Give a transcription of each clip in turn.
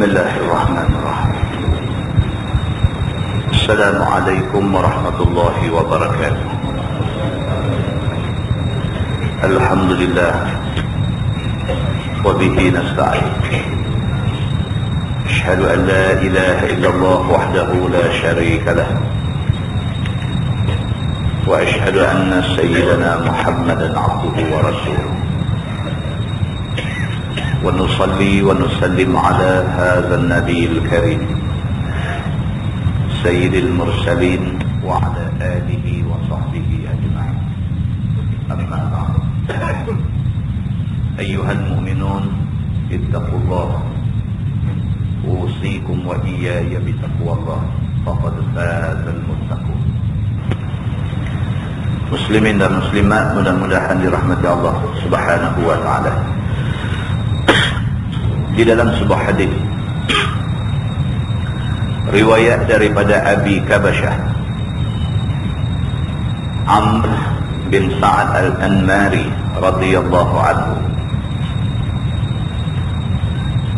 الله الرحمن الرحيم. السلام عليكم ورحمة الله وبركاته. الحمد لله وبه نستعين. أشهد أن لا إله إلا الله وحده لا شريك له، وأشهد أن سيدنا محمدا عبده ورسوله، ونصلي ونسلم على هذا النبي الكريم سيد المرسلين وعلى آله وصحبه أجمعين. أما بعد، أيها المؤمنون اتقوا الله، أوصيكم وإياي بتقوى الله، فقد فاز المتقون. Muslimin dan muslimat, mudah-mudahan dirahmati Allah Subhanahu wa taala. Di dalam sebuah hadis riwayat daripada Abi Kabasyah Amr bin Sa'ad al-Anmari radhiyallahu anhu,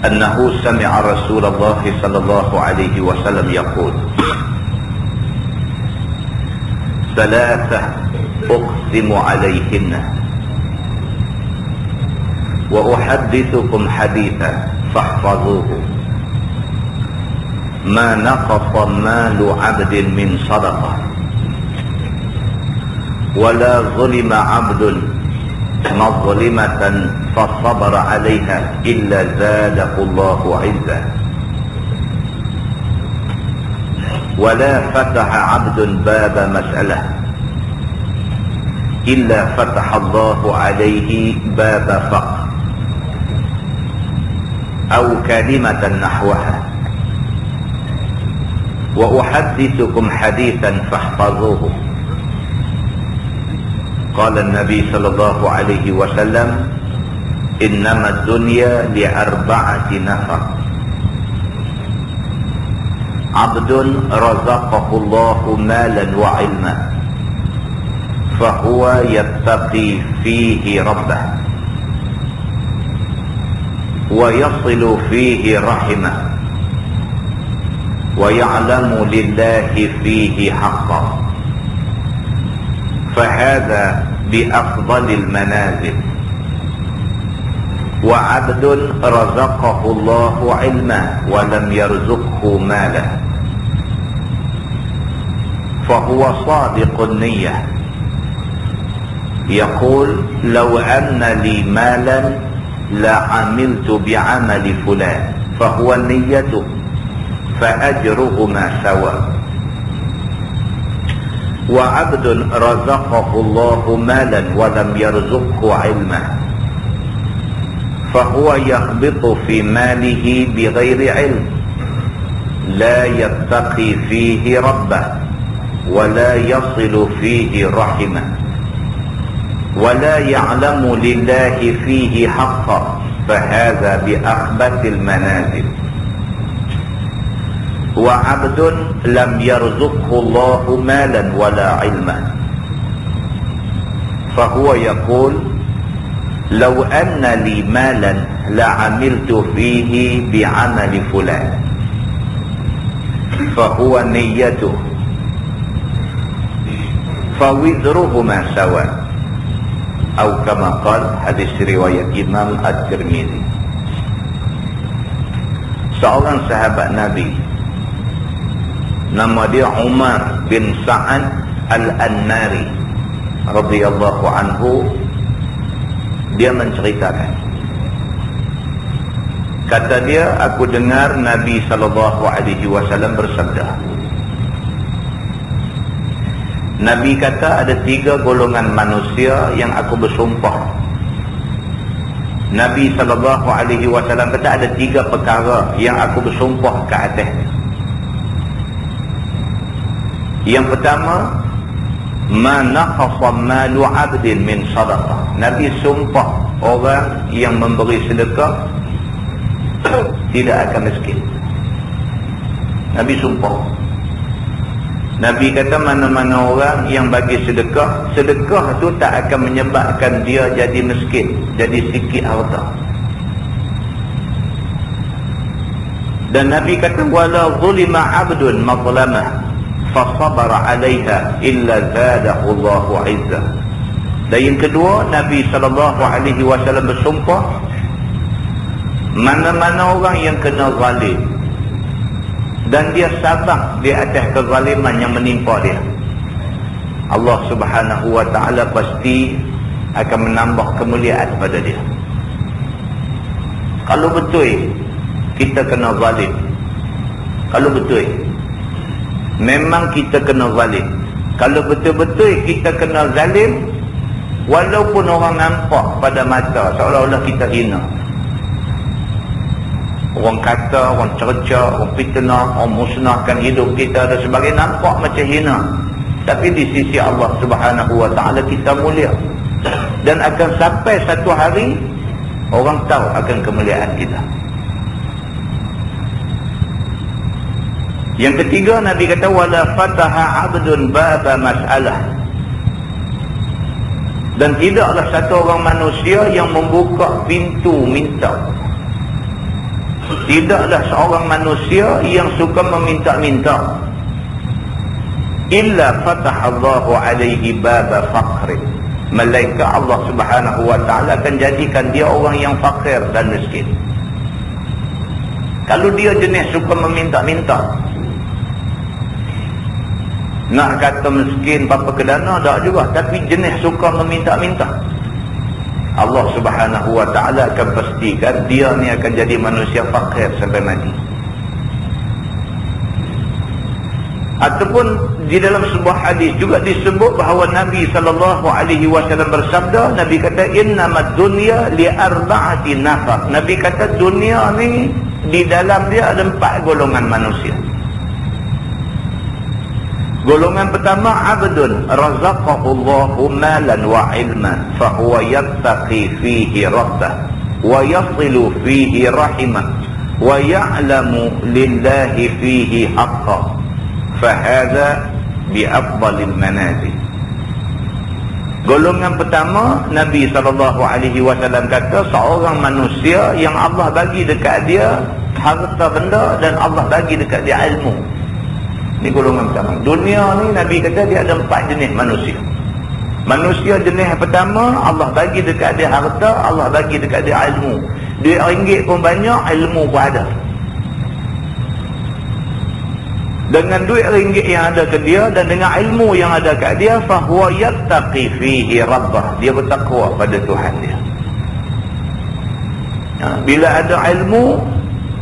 annahu sami'a Rasulullah sallallahu alaihi wasallam yaqul, thalathah أقسم عليهن وأحدثكم حديثا فاحفظوه ما نقص مال عبد من صدقة ولا ظلم عبد مظلمة فصبر عليها إلا زاده الله عزا ولا فتح عبد باب مسألة إلا فتح الله عليه باب فقر أو كلمة نحوها وأحدثكم حديثا فاحفظوه. قال النبي صلى الله عليه وسلم إنما الدنيا لأربعة نفر: عبد رزقه الله مالا وعلما فهو يتقي فيه ربه ويصل فيه رحمه ويعلم لله فيه حقا، فهذا بأفضل المنازل. وعبد رزقه الله علما ولم يرزقه مالا فهو صادق النية يقول لو أن لي مالا لعملت بعمل فلان، فهو النية فأجرهما سواء. وعبد رزقه الله مالا ولم يرزقه علما فهو يخبط في ماله بغير علم لا يتقي فيه ربه ولا يصل فيه رحمه ولا يعلم لله فيه حقا، فهذا بأخبث المنازل. وعبد لم يرزقه الله مالا ولا علما فهو يقول لو أن لي مالا لعملت فيه بعمل فلان، فهو نيته فوزرهما سواء. Atau kama qala, hadis riwayat Imam At-Tirmizi. Seorang sahabat Nabi, nama dia Umar bin Sa'ad al-Anmari radhiyallahu anhu, dia menceritakan, kata dia, aku dengar Nabi sallallahu alaihi wasallam bersabda, Nabi kata ada 3 golongan manusia yang aku bersumpah. Nabi sallallahu alaihi wasallam kata ada 3 perkara yang aku bersumpah ke atasnya. Yang pertama, ma naqasa malu 'abdin min sadaqah. Nabi sumpah orang yang memberi sedekah tidak akan miskin. Nabi sumpah. Nabi kata mana-mana orang yang bagi sedekah, sedekah tu tak akan menyebabkan dia jadi miskin, jadi sikit harta. Dan Nabi kata wala zulima 'abdun mazlamah fa sabara 'alaiha illa zadahu Allahu 'izzah. Dan yang kedua, Nabi SAW bersumpah, mana-mana orang yang kena zalim dan dia sabar di atas kezaliman yang menimpa dia, Allah Subhanahu wa ta'ala pasti akan menambah kemuliaan pada dia. Kalau betul kita kena zalim, kalau betul memang kita kena zalim, kalau betul-betul kita kena zalim, walaupun orang nampak pada mata seolah-olah kita hina, orang kata, orang cerca, orang fitnah, orang musnahkan hidup kita dan sebagainya, nampak macam hina, tapi di sisi Allah Subhanahu wa ta'ala kita mulia. Dan akan sampai satu hari orang tahu akan kemuliaan kita. Yang ketiga, Nabi kata wala fataha 'abdun baba mas'alah. Dan tidaklah satu orang manusia yang membuka pintu minta. Tidaklah seorang manusia yang suka meminta-minta, illa fatahallahu alaihi baba faqrin, melainkan Allah Subhanahu wa ta'ala akan jadikan dia orang yang fakir dan miskin. Kalau dia jenis suka meminta-minta, nak kata miskin apa kedana tak juga, tapi jenis suka meminta-minta, Allah Subhanahu wa ta'ala akan pastikan dia ni akan jadi manusia fakir sampai mati. Ataupun di dalam sebuah hadis juga disebut bahawa Nabi SAW bersabda, Nabi kata innamad dunya li arba'ati nafar. Nabi kata dunia ni di dalam dia ada 4 golongan manusia. Golongan pertama, abdun razaqahu Allahu malan wa ilman fahuwa yattaqi fihi rabbah wa yasilu fihi rahimah wa ya'lamu lillahi fihi haqqah fahadha biafdalil manazil. Golongan pertama, Nabi SAW kata seorang manusia yang Allah bagi dekat dia harta benda dan Allah bagi dekat dia ilmu. Ini golongan pertama. Dunia ni Nabi kata dia ada 4 jenis manusia. Manusia jenis pertama, Allah bagi dekat dia harta, Allah bagi dekat dia ilmu. Duit ringgit pun banyak, ilmu pun ada. Dengan duit ringgit yang ada ke dia dan dengan ilmu yang ada kat dia, fahuwa yattaqi fihi rabbah, dia bertakwa pada Tuhan dia. Bila ada ilmu,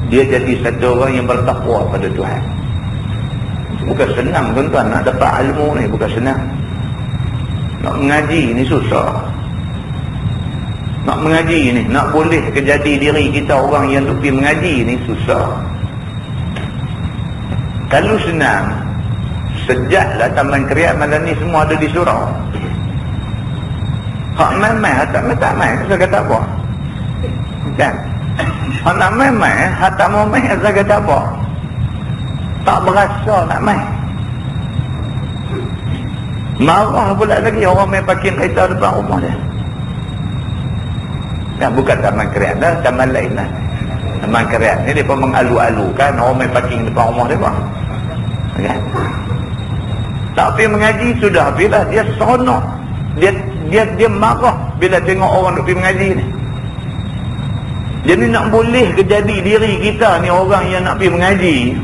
dia jadi satu orang yang bertakwa pada Tuhan. Bukan senang tuan-tuan nak dapat ilmu ni, bukan senang. Nak mengaji ni susah. Nak mengaji ni, nak boleh kejadi diri kita orang yang pergi mengaji ni susah. Kalau senang, sejaklah Taman Kriat malam ni semua ada di surau. Hak mai-mai, tak mai, saya kata apa? Kan? Hak nak mai-mai, hak tak mau mai, saya kata apa? Tak berasa nak mai. Marah pula lagi orang main parking kereta depan rumah dia. Kan bukan Taman Kriat dah, taman lain lah. Taman Kriat ni dia pun mengalu-alukan orang main parking depan rumah dia pun. Kan? Tak pergi mengaji sudah, bila dia seronok, dia marah bila tengok orang duk pergi mengaji ni. Jadi nak boleh kejadi diri kita ni orang yang nak pergi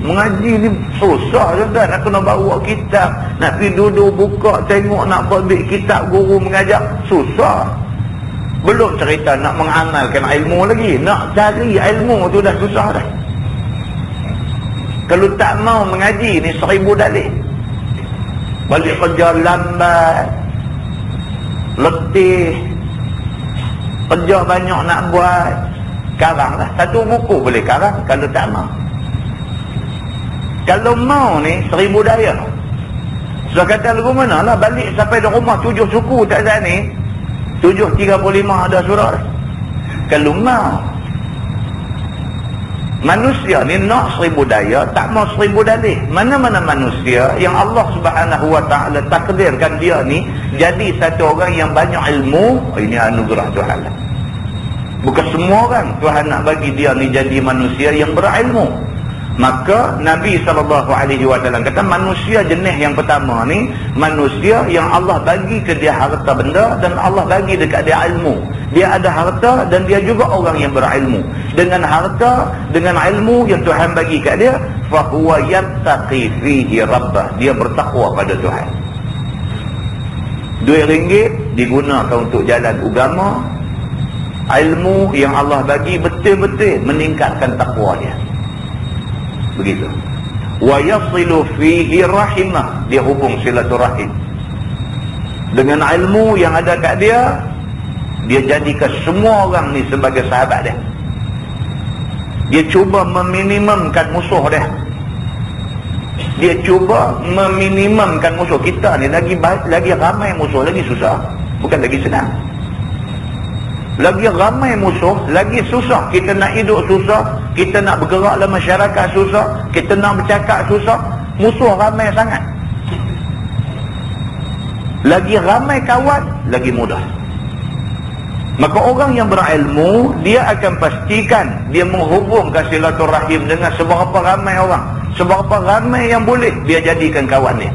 mengaji ni susah juga. Nak kena bawa kitab, nak pergi duduk buka tengok, nak ambil kitab guru mengajar, susah. Belum cerita nak mengamalkan ilmu lagi, nak cari ilmu tu dah susah dah. Kalau tak mau mengaji ni 1000 dalih. Balik kerja lambat, letih, kerja banyak nak buat, karang lah. Satu buku boleh karang kalau tak mau. Kalau mau ni 1000 daya. So kata lagu mana lah, balik sampai di rumah 7 suku tak ada ni, 7.35 ada surah. Kalau mau. Manusia ni nak 1000 daya, tak mau 1000 dalih. Mana-mana manusia yang Allah Subhanahu wa ta'ala takdirkan dia ni jadi satu orang yang banyak ilmu, ini anugerah Tuhan lah. Bukan semua orang Tuhan nak bagi dia ni jadi manusia yang berilmu. Maka Nabi SAW kata manusia jenis yang pertama ni, manusia yang Allah bagi ke dia harta benda dan Allah bagi dekat dia ilmu. Dia ada harta dan dia juga orang yang berilmu. Dengan harta, dengan ilmu yang Tuhan bagi kat dia, fahuwa yattaqi fihi rabbah, dia bertakwa pada Tuhan. RM2 digunakan untuk jalan agama. Ilmu yang Allah bagi betul-betul meningkatkan takwa dia. Begitu. Wa yasilu fihi rahimah, dia hubung silaturahim. Dengan ilmu yang ada kat dia, dia jadikan semua orang ni sebagai sahabat dia. Dia cuba meminimumkan musuh dia. Dia cuba meminimumkan musuh. Kita ni lagi ramai musuh, lagi susah, bukan lagi senang. Lagi ramai musuh, lagi susah. Kita nak hidup susah, kita nak bergerak dalam masyarakat susah, kita nak bercakap susah. Musuh ramai sangat. Lagi ramai kawan, lagi mudah. Maka orang yang berilmu, dia akan pastikan dia menghubungkan silaturahim dengan seberapa ramai orang, seberapa ramai yang boleh dia jadikan kawan dia.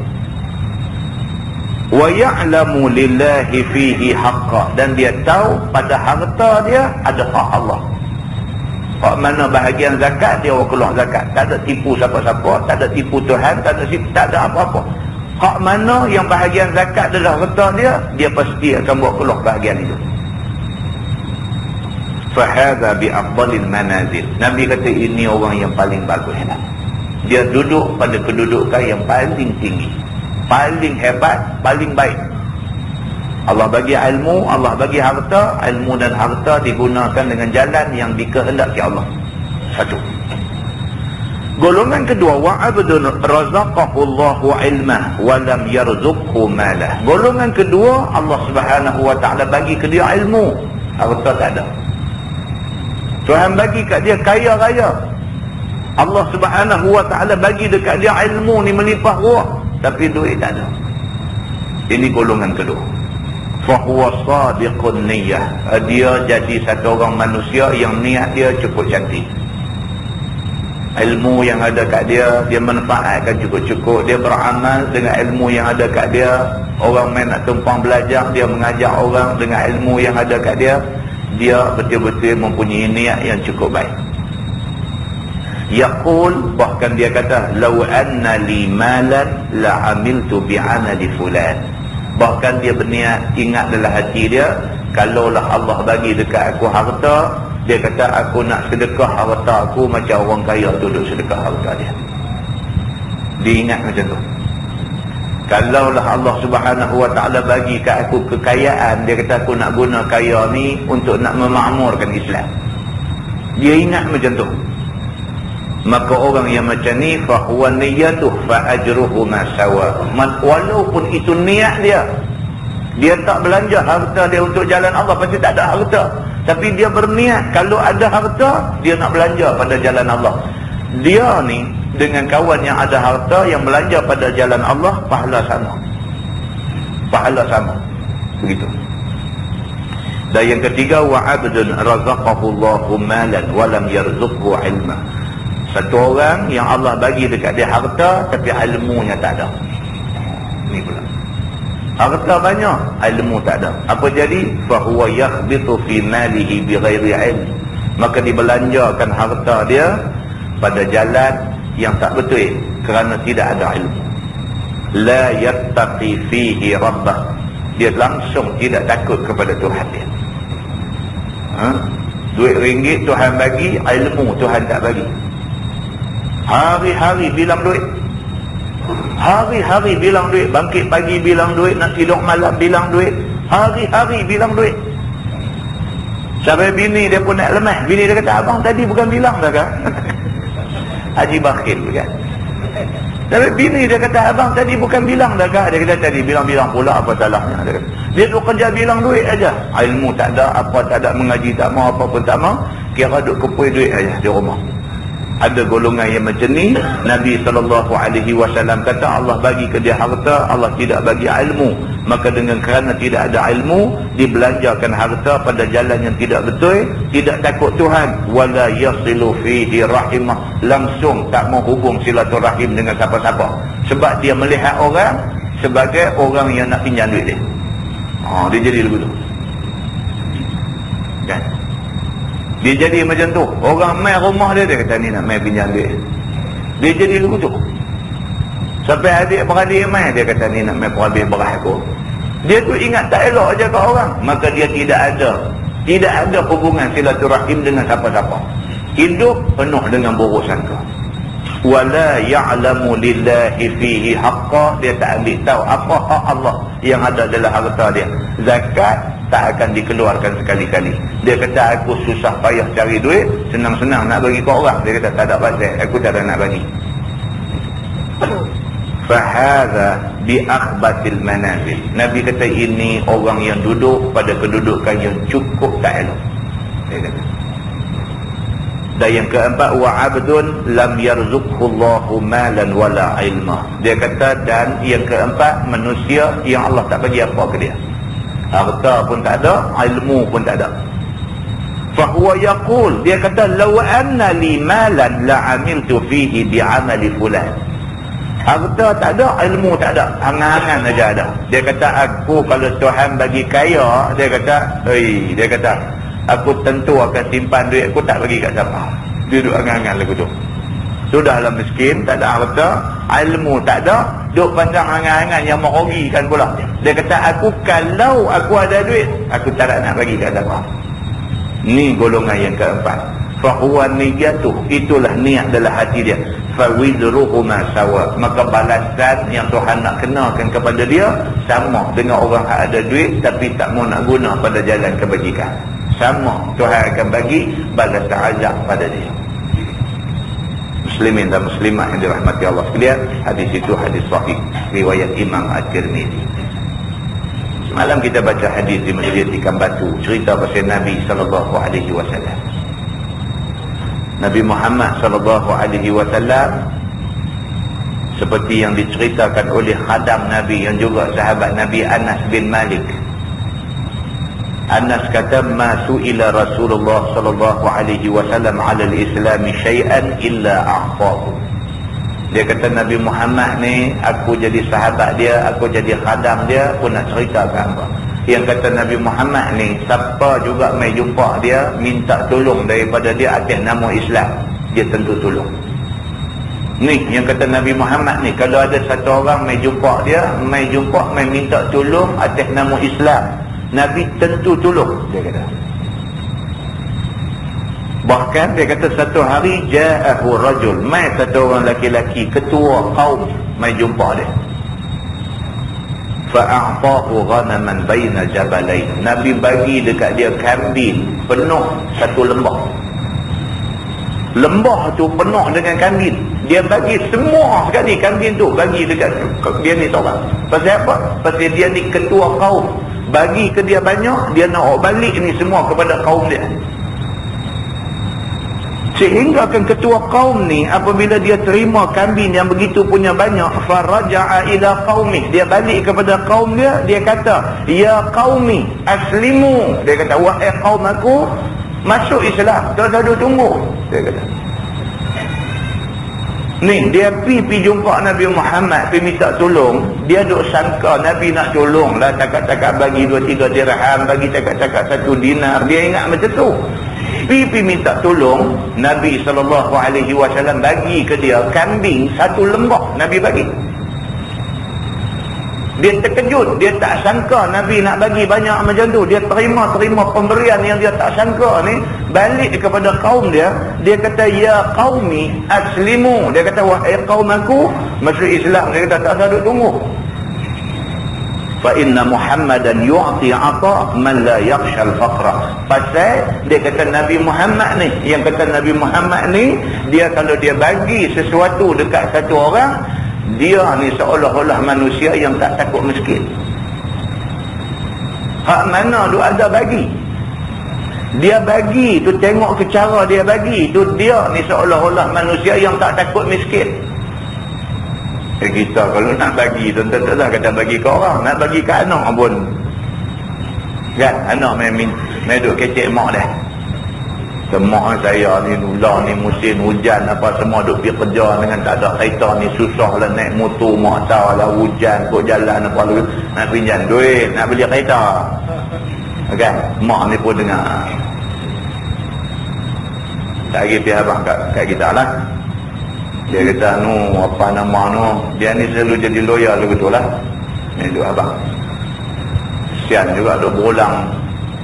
Wa ya'lamu lillahi fihi haqqa, dan dia tahu pada harta dia ada hak Allah. Hak mana bahagian zakat, dia orang keluar zakat. Tak ada tipu siapa-siapa, tak ada tipu Tuhan, tak ada apa-apa. Hak mana yang bahagian zakat adalah harta dia, dia pasti akan buat keluar bahagian itu. Fahadha bi'afdalil manazil. Nabi kata ini orang yang paling bagus. Dia duduk pada kedudukan yang paling tinggi, paling hebat, paling baik. Allah bagi ilmu, Allah bagi harta. Ilmu dan harta digunakan dengan jalan yang dikehendaki Allah. Satu. Golongan kedua, wa abdun razaqahu Allahu ilmah wa lam yarzuqhu malah. Golongan kedua, Allah Subhanahu wa taala bagi ke dia ilmu, harta tak ada. Tuhan bagi kat dia kaya raya. Allah Subhanahu wa taala bagi dekat dia ilmu ni melimpah ruah, tapi duit tak ada. Ini golongan kedua. Fahuwa sadiqun niyyah. Dia jadi satu orang manusia yang niat dia cukup cantik. Ilmu yang ada kat dia, dia manfaatkan cukup-cukup. Dia beramal dengan ilmu yang ada kat dia. Orang main nak tumpang belajar, dia mengajar orang dengan ilmu yang ada kat dia. Dia betul-betul mempunyai niat yang cukup baik. Yaqul, bahkan dia kata, law anna li malan la amiltu bi'amali fulan. Bahkan dia berniat, ingat dalam hati dia, kalaulah Allah bagi dekat aku harta, dia kata aku nak sedekah harta aku macam orang kaya duduk sedekah harta dia. Dia ingat macam tu. Kalaulah Allah Subhanahu wa taala bagi kat aku kekayaan, dia kata aku nak guna kaya ni untuk nak memakmurkan Islam. Dia ingat macam tu. Maka orang yang macam ni, fa huwa niyyatuh fa ajruhu ma sawa. Walaupun itu niat dia, dia tak belanja harta dia untuk jalan Allah, pasti tak ada harta, tapi dia berniat kalau ada harta dia nak belanja pada jalan Allah. Dia ni dengan kawan yang ada harta yang belanja pada jalan Allah, pahala sama. Pahala sama. Begitu. Dan yang ketiga, wa 'abdun razaqahu Allahu malan wa lam yarzuqhu 'ilma. Satu orang yang Allah bagi dekat dia harta tapi ilmunya tak ada. Ni pula. Harta banyak, ilmu tak ada. Apa jadi? Fa huwa yakhbitu fi malihi bighairi 'ilm. Maka dibelanjakan harta dia pada jalan yang tak betul kerana tidak ada ilmu. La yattaqi fihi rabbah. Dia langsung tidak takut kepada Tuhan dia. Duit ringgit Tuhan bagi, ilmu Tuhan tak bagi. Hari-hari bilang duit. Hari-hari bilang duit. Bangkit pagi bilang duit, nak tidur malam bilang duit. Hari-hari bilang duit. Sampai bini dia pun nak lemah. Bini dia kata, abang tadi bukan bilang dah kan? Haji Bakhil kan. Tapi bini dia kata, abang tadi bukan bilang dah kak? Dia kata, tadi bilang-bilang pula, apa salahnya? Dia kata, dia tu kerja bilang duit aja. Ilmu tak ada, apa tak ada, mengaji tak mau, apa pun tak mau, kira duk kumpul duit aja di rumah. Ada golongan yang macam ni, Nabi SAW kata Allah bagi ke dia harta, Allah tidak bagi ilmu. Maka dengan kerana tidak ada ilmu, dibelanjakan harta pada jalan yang tidak betul, tidak takut Tuhan, wala yasilu fihi rahimah, langsung tak mau hubung silaturahim dengan siapa-siapa, sebab dia melihat orang sebagai orang yang nak pinjam duit dia. Dia jadi begitu kan? Dia jadi macam tu. Orang main rumah dia, dia kata ni nak main pinjam duit. Dia jadi begitu. Sampai adik-beradik main, dia kata ni nak main perhabis beras aku. Dia tu ingat tak elok je kat orang. Maka dia tidak ada hubungan silaturahim dengan siapa-siapa. Hidup penuh dengan buruk sangka. Wala ya'lamu lillahi fihi haqqa, dia tak ambil tahu apa hak Allah yang ada dalam harta dia. Zakat tak akan dikeluarkan sekali-kali. Dia kata aku susah payah cari duit, senang-senang nak bagi ke orang. Dia kata tak ada pasal, aku tak ada nak bagi. Fahadha biakhbatil manazil. Nabi kata ini orang yang duduk pada kedudukan yang cukup tak elok. Dia kata. Dan yang keempat, wa abdun lam yarzuqhullahu malan wala ilma. Dia kata, dan yang keempat, manusia yang Allah tak bagi apa ke dia. Harta pun tak ada, ilmu pun tak ada. Fahuwa yaqul, dia kata, law anna li malan la amiltu fihi bi'amali fulan. Harta tak ada, ilmu tak ada, angan-angan aja ada. Dia kata, aku kalau Tuhan bagi kaya, dia kata, aku tentu akan simpan duit aku, tak bagi kat siapa. Dia duduk angan-angan lagu tu. Sudahlah miskin, tak ada harta, ilmu tak ada, duk pandang angan-angan yang merugikan pula. Dia kata, kalau aku ada duit, aku tak nak bagi kat siapa. Ni golongan yang keempat. Fahuwa niyatuh, itulah niat dalam hati dia. Fawidruhuma sawa, maka balasan yang Tuhan nak kenakan kepada dia sama dengan orang yang ada duit tapi tak mau nak guna pada jalan kebajikan. Sama, Tuhan akan bagi balasan azab pada dia. Muslimin dan muslimat yang dirahmati Allah sekalian, hadis itu hadis sahih riwayat Imam At-Tirmizi. Semalam kita baca hadis di Masjid Ikan Batu, cerita pasal Nabi SAW. Nabi Muhammad SAW seperti yang diceritakan oleh khadam Nabi yang juga sahabat Nabi, Anas bin Malik. Anas kata, ma su'ila Rasulullah sallallahu alaihi wasallam 'ala al-islam syai'an illa a'tahu. Dia kata Nabi Muhammad ni, aku jadi sahabat dia, aku jadi khadam dia, aku nak ceritakan apa. Yang kata Nabi Muhammad ni, siapa juga mai jumpa dia, minta tolong daripada dia atas nama Islam, dia tentu tolong. Ni yang kata Nabi Muhammad ni, kalau ada satu orang mai jumpa dia, mai minta tolong atas nama Islam, Nabi tentu tolong, dia kata. Bahkan dia kata satu hari ja'ahu rajul, mai satu orang laki-laki ketua kaum mai jumpa dia. Fa'a'tahu ghanaman baina jabalain. Nabi bagi dekat dia kambing penuh satu lembah. Lembah tu penuh dengan kambing. Dia bagi semua sekali kambing tu, bagi dekat dia ni seorang. Pasal apa? Pasal dia ni ketua kaum. Bagi ke dia banyak, dia nak balik ni semua kepada kaum dia. Sehingga kan ketua kaum ni, apabila dia terima kambing yang begitu punya banyak, faraja'a ila qaumih, dia balik kepada kaum dia, dia kata, ya qaumi aslimu, dia kata, wahai kaum aku, masuk Islam, tak ada tunggu, dia kata. Ni dia pergi jumpa Nabi Muhammad, pergi minta tolong. Dia duk sangka Nabi nak tolong lah, cakap-cakap bagi 2-3 dirham, bagi cakap-cakap 1 dinar. Dia ingat macam tu. Pergi minta tolong, Nabi SAW bagi ke dia kambing 1 lembah. Nabi bagi. Dia terkejut, dia tak sangka Nabi nak bagi banyak macam tu. Dia terima pemberian yang dia tak sangka ni. Balik kepada kaum dia, dia kata, ya qaumi aslimu, dia kata, wahai kaum aku, masuk Islam. Dia kata, tak usah duk tunggu. Fa inna Muhammadan yu'ti 'ata man la yakhsha al-faqra. Pasal dia kata Nabi Muhammad ni, yang kata Nabi Muhammad ni, dia kalau dia bagi sesuatu dekat satu orang, dia ni seolah-olah manusia yang tak takut miskin. Hak mana tu ada bagi. Dia bagi tu, tengok ke cara dia bagi tu, dia ni seolah-olah manusia yang tak takut miskin. Kita kalau nak bagi tu tentulah kata bagi ke orang, nak bagi ke anak pun kan, anak main duk kecek mak dah. Semua saya ni nulah ni musim hujan apa semua duk pergi kerja dengan tak ada kereta ni, susah lah naik motor mak tahu lah hujan kok jalan apa lu nak pinjam duit nak beli kereta kan. Mak ni pun dengar tak lagi pihak abang kat kita lah. Dia kata apa nama dia ni selalu jadi lawyer lu betul lah ni tu abang. Sian juga duk berulang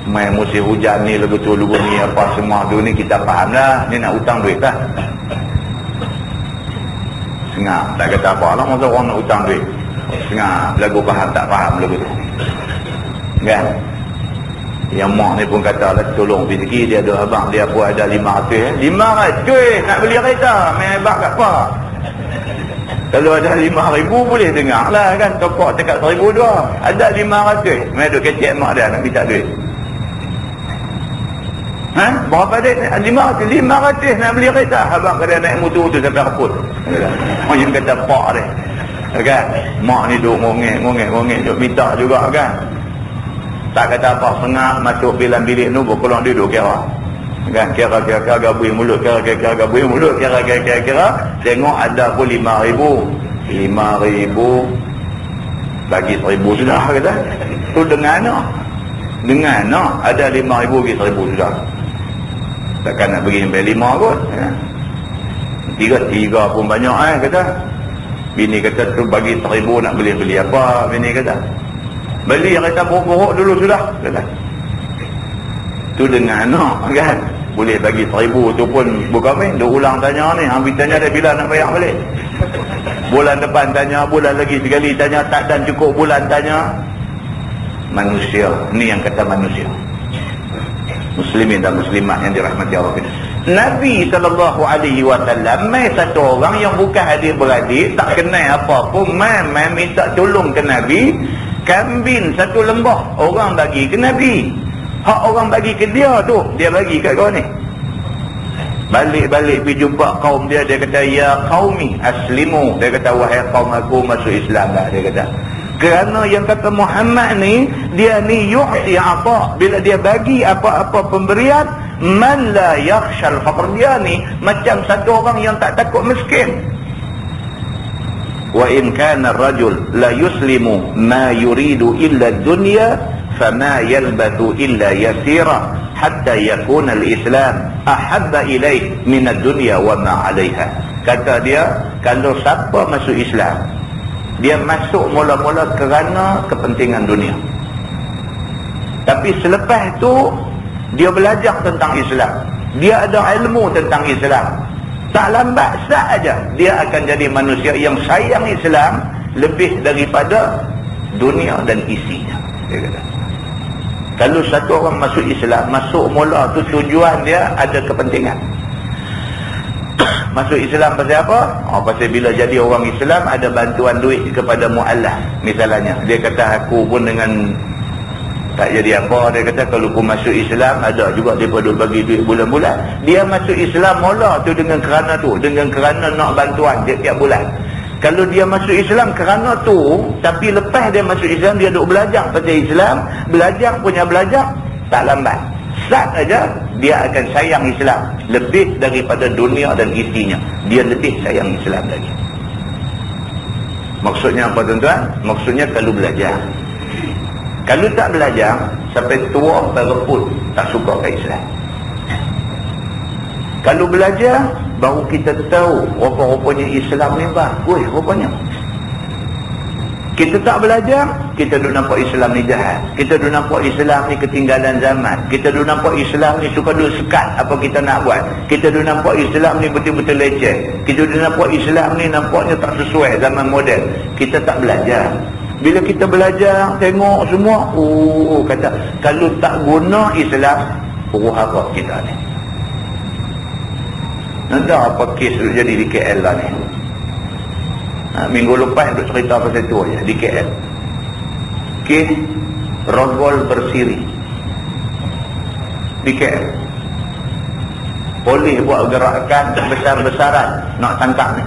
main musim hujan ni betul lugu ni apa semua tu ni kita faham lah, ni nak hutang duit lah. Sengah tak kata apa lah masa orang nak hutang duit. Sengah lagu faham tak faham lagu tu kan. Yang mak ni pun kata lah tolong rezeki dia ada abang dia pun ada 500 nak beli kereta main hebat kat apa. Kalau ada 5,000 boleh dengar lah kan, tokok cakap 1,200 ada 500 main duk kecek mak dia nak minta duit. Berapa dia? 500 nak beli kereta. Abang kena naik motor tu sampai kaput. Orang kata pak dia kan. Mak ni duk ngongek duk minta juga kan. Tak kata apa, sengak masuk bilik tu berkeluar dia duk kira kan, kira gabui mulut, kira tengok ada pun 5,000 bagi 1,000 sudah kata. Tu dengar ada 5,000 bagi 1,000 sudah. Takkan nak bagi sampai 5 kot kan? Tiga pun banyak kata. Bini kata tu bagi 1,000 nak beli apa. Bini kata beli kereta buruk dulu sudah kata. Tu dengan anak kan, boleh bagi 1,000 tu pun bukan main. Dia ulang tanya ni, habis tanya dia bila nak bayar balik. Bulan depan tanya, bulan lagi sekali tanya, tak dan cukup bulan tanya. Manusia ni yang kata manusia. Muslimin dan muslimat yang dirahmati Allah. Nabi SAW mai satu orang yang bukan adik-beradik, tak kenal apa pun, mai minta tolong ke Nabi. Kambing satu lembah orang bagi ke Nabi. Hak orang bagi ke dia tu, dia bagi kat kau ni. Balik pergi jumpa kaum dia, dia kata ya qaumi aslimu. Dia kata wahai kaum aku masuk Islam lah, dia kata. Kerana yang kata Muhammad ni, dia ni yu'ti ata, bila dia bagi apa-apa pemberian, man la yakhshal faqr, dia ni macam satu orang yang tak takut miskin. Wa in kana ar-rajul la yuslimu ma yuridu illa ad-dunya fama yalbathu illa yasira hatta yakuna al-islam ahabba ilayhi min ad-dunya wa ma 'alayha. Kata dia, kalau siapa masuk Islam, dia masuk mula-mula kerana kepentingan dunia. Tapi selepas tu dia belajar tentang Islam, dia ada ilmu tentang Islam, tak lambat saja dia akan jadi manusia yang sayang Islam lebih daripada dunia dan isinya. Dia kata, kalau satu orang masuk Islam, masuk mula tu tujuan dia ada kepentingan. Masuk Islam pasal apa? Pasal bila jadi orang Islam ada bantuan duit kepada mu'alaf misalnya. Dia kata aku pun dengan tak jadi apa, dia kata kalau aku masuk Islam ada juga daripada bagi duit bulan-bulan. Dia masuk Islam mula tu dengan kerana nak bantuan tiap-tiap bulan. Kalau dia masuk Islam kerana tu, tapi lepas dia masuk Islam dia duk belajar pasal Islam, belajar, tak lambat sat aja dia akan sayang Islam lebih daripada dunia dan isinya. Dia lebih sayang Islam lagi. Maksudnya apa tuan-tuan? Maksudnya kalau belajar. Kalau tak belajar, sampai tua bereput tak suka ke Islam. Kalau belajar, baru kita tahu rupa-rupanya Islam ni bagus rupanya. Kita tak belajar, kita duk nampak Islam ni jahat. Kita duk nampak Islam ni ketinggalan zaman. Kita duk nampak Islam ni suka duk sekat apa kita nak buat. Kita duk nampak Islam ni betul-betul leceh. Kita duk nampak Islam ni nampaknya tak sesuai zaman moden. Kita tak belajar. Bila kita belajar, tengok semua, kata, kalau tak guna Islam, harap kita ni. Nanti apa kes jadi di KL lah ni. Minggu lepas duk cerita pasal tu aja di KL. Kes rogol bersiri. PKL. Polis buat gerakan besar-besaran nak tangkap ni.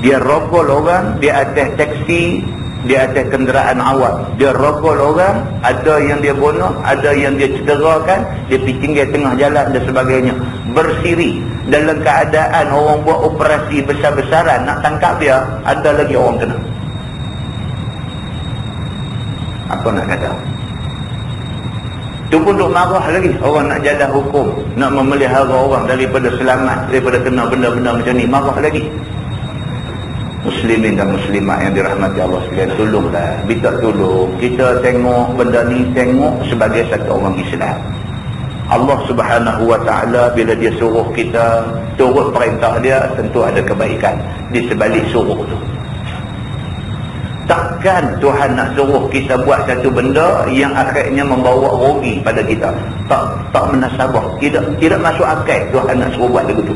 Dia rogol orang di atas taksi, di atas kenderaan awam. Dia rogol orang, ada yang dia bunuh, ada yang dia cederakan, dia pergi tinggal tengah jalan dan sebagainya. Bersiri dalam keadaan orang buat operasi besar-besaran nak tangkap dia, ada lagi orang kena. Apa nak kata? Tu pun duk marah lagi. Orang nak jalan hukum, nak memelihara orang daripada selamat, daripada kena benda-benda macam ni, marah lagi. Muslimin dan muslimat yang dirahmati Allah sekalian, tolonglah, minta tolong. Kita tengok benda ni, tengok sebagai satu orang Islam. Allah Subhanahu wa ta'ala bila dia suruh kita turut perintah dia, tentu ada kebaikan di sebalik suruh tu. Takkan Tuhan nak suruh kita buat satu benda yang akhirnya membawa rugi pada kita. Tak menasabah. Tidak masuk akal Tuhan nak suruh buat begitu.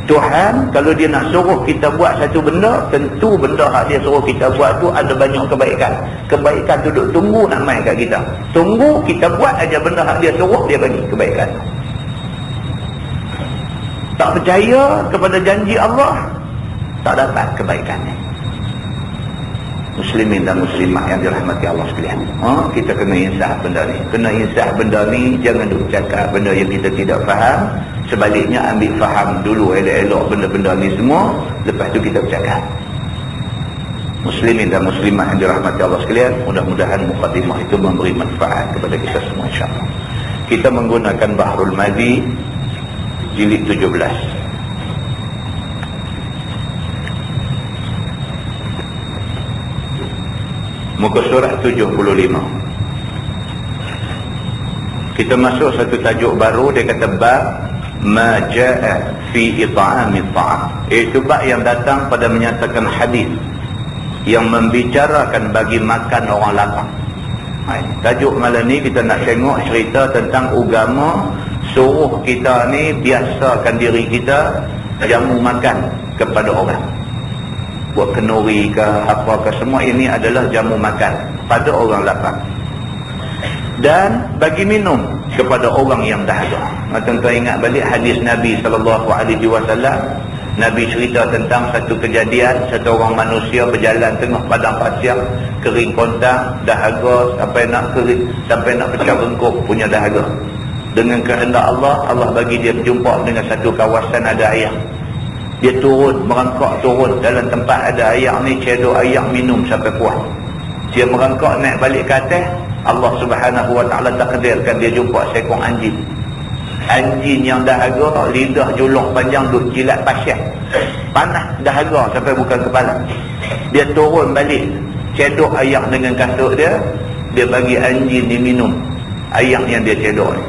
Tuhan kalau dia nak suruh kita buat satu benda, tentu benda yang dia suruh kita buat tu ada banyak kebaikan. Kebaikan tu duduk tunggu nak main kat kita. Tunggu kita buat aja benda yang dia suruh, dia bagi kebaikan. Tak percaya kepada janji Allah, tak dapat kebaikannya. Muslimin dan muslimat yang dirahmati Allah sekalian, kita kena insaf benda ni. Kena insaf benda ni, jangan duk cakap benda yang kita tidak faham. Sebaliknya ambil faham dulu elok-elok benda-benda ni semua, lepas tu kita bercakap. Muslimin dan muslimat yang dirahmati Allah sekalian, mudah-mudahan mukadimah itu memberi manfaat kepada kita semua insya-Allah. Kita menggunakan Bahrul Madhi jilid 17. Muka surat 75. Kita masuk satu tajuk baru, dia kata bab ma jaa fi it'ami ta'am. Itu bab yang datang pada menyatakan hadis yang membicarakan bagi makan orang lapar. Tajuk malam ni kita nak tengok cerita tentang agama suruh kita ni biasakan diri kita jamu makan kepada orang. Buat kenuri ke apakah, semua ini adalah jamu makan pada orang lapar. Dan bagi minum kepada orang yang dahaga. Tuan-tuan ingat balik hadis Nabi SAW. Nabi cerita tentang satu kejadian, satu orang manusia berjalan tengah padang pasir, kering kontang, dahaga sampai nak pecah bengkok punya dahaga. Dengan kehendak Allah, Allah bagi dia berjumpa dengan satu kawasan ada air. Dia merangkak turun dalam tempat ada air ni, cedok air minum sampai puas. Dia merangkak naik balik ke atas, Allah Subhanahu wa ta'ala takdirkan dia jumpa seekor anjing. Anjing yang dahaga, lidah julung panjang duk jilat pasir. Panas dahaga sampai bukan kepala. Dia turun balik, cedok air dengan kasut dia, dia bagi anjing ni minum air yang dia cedok ni.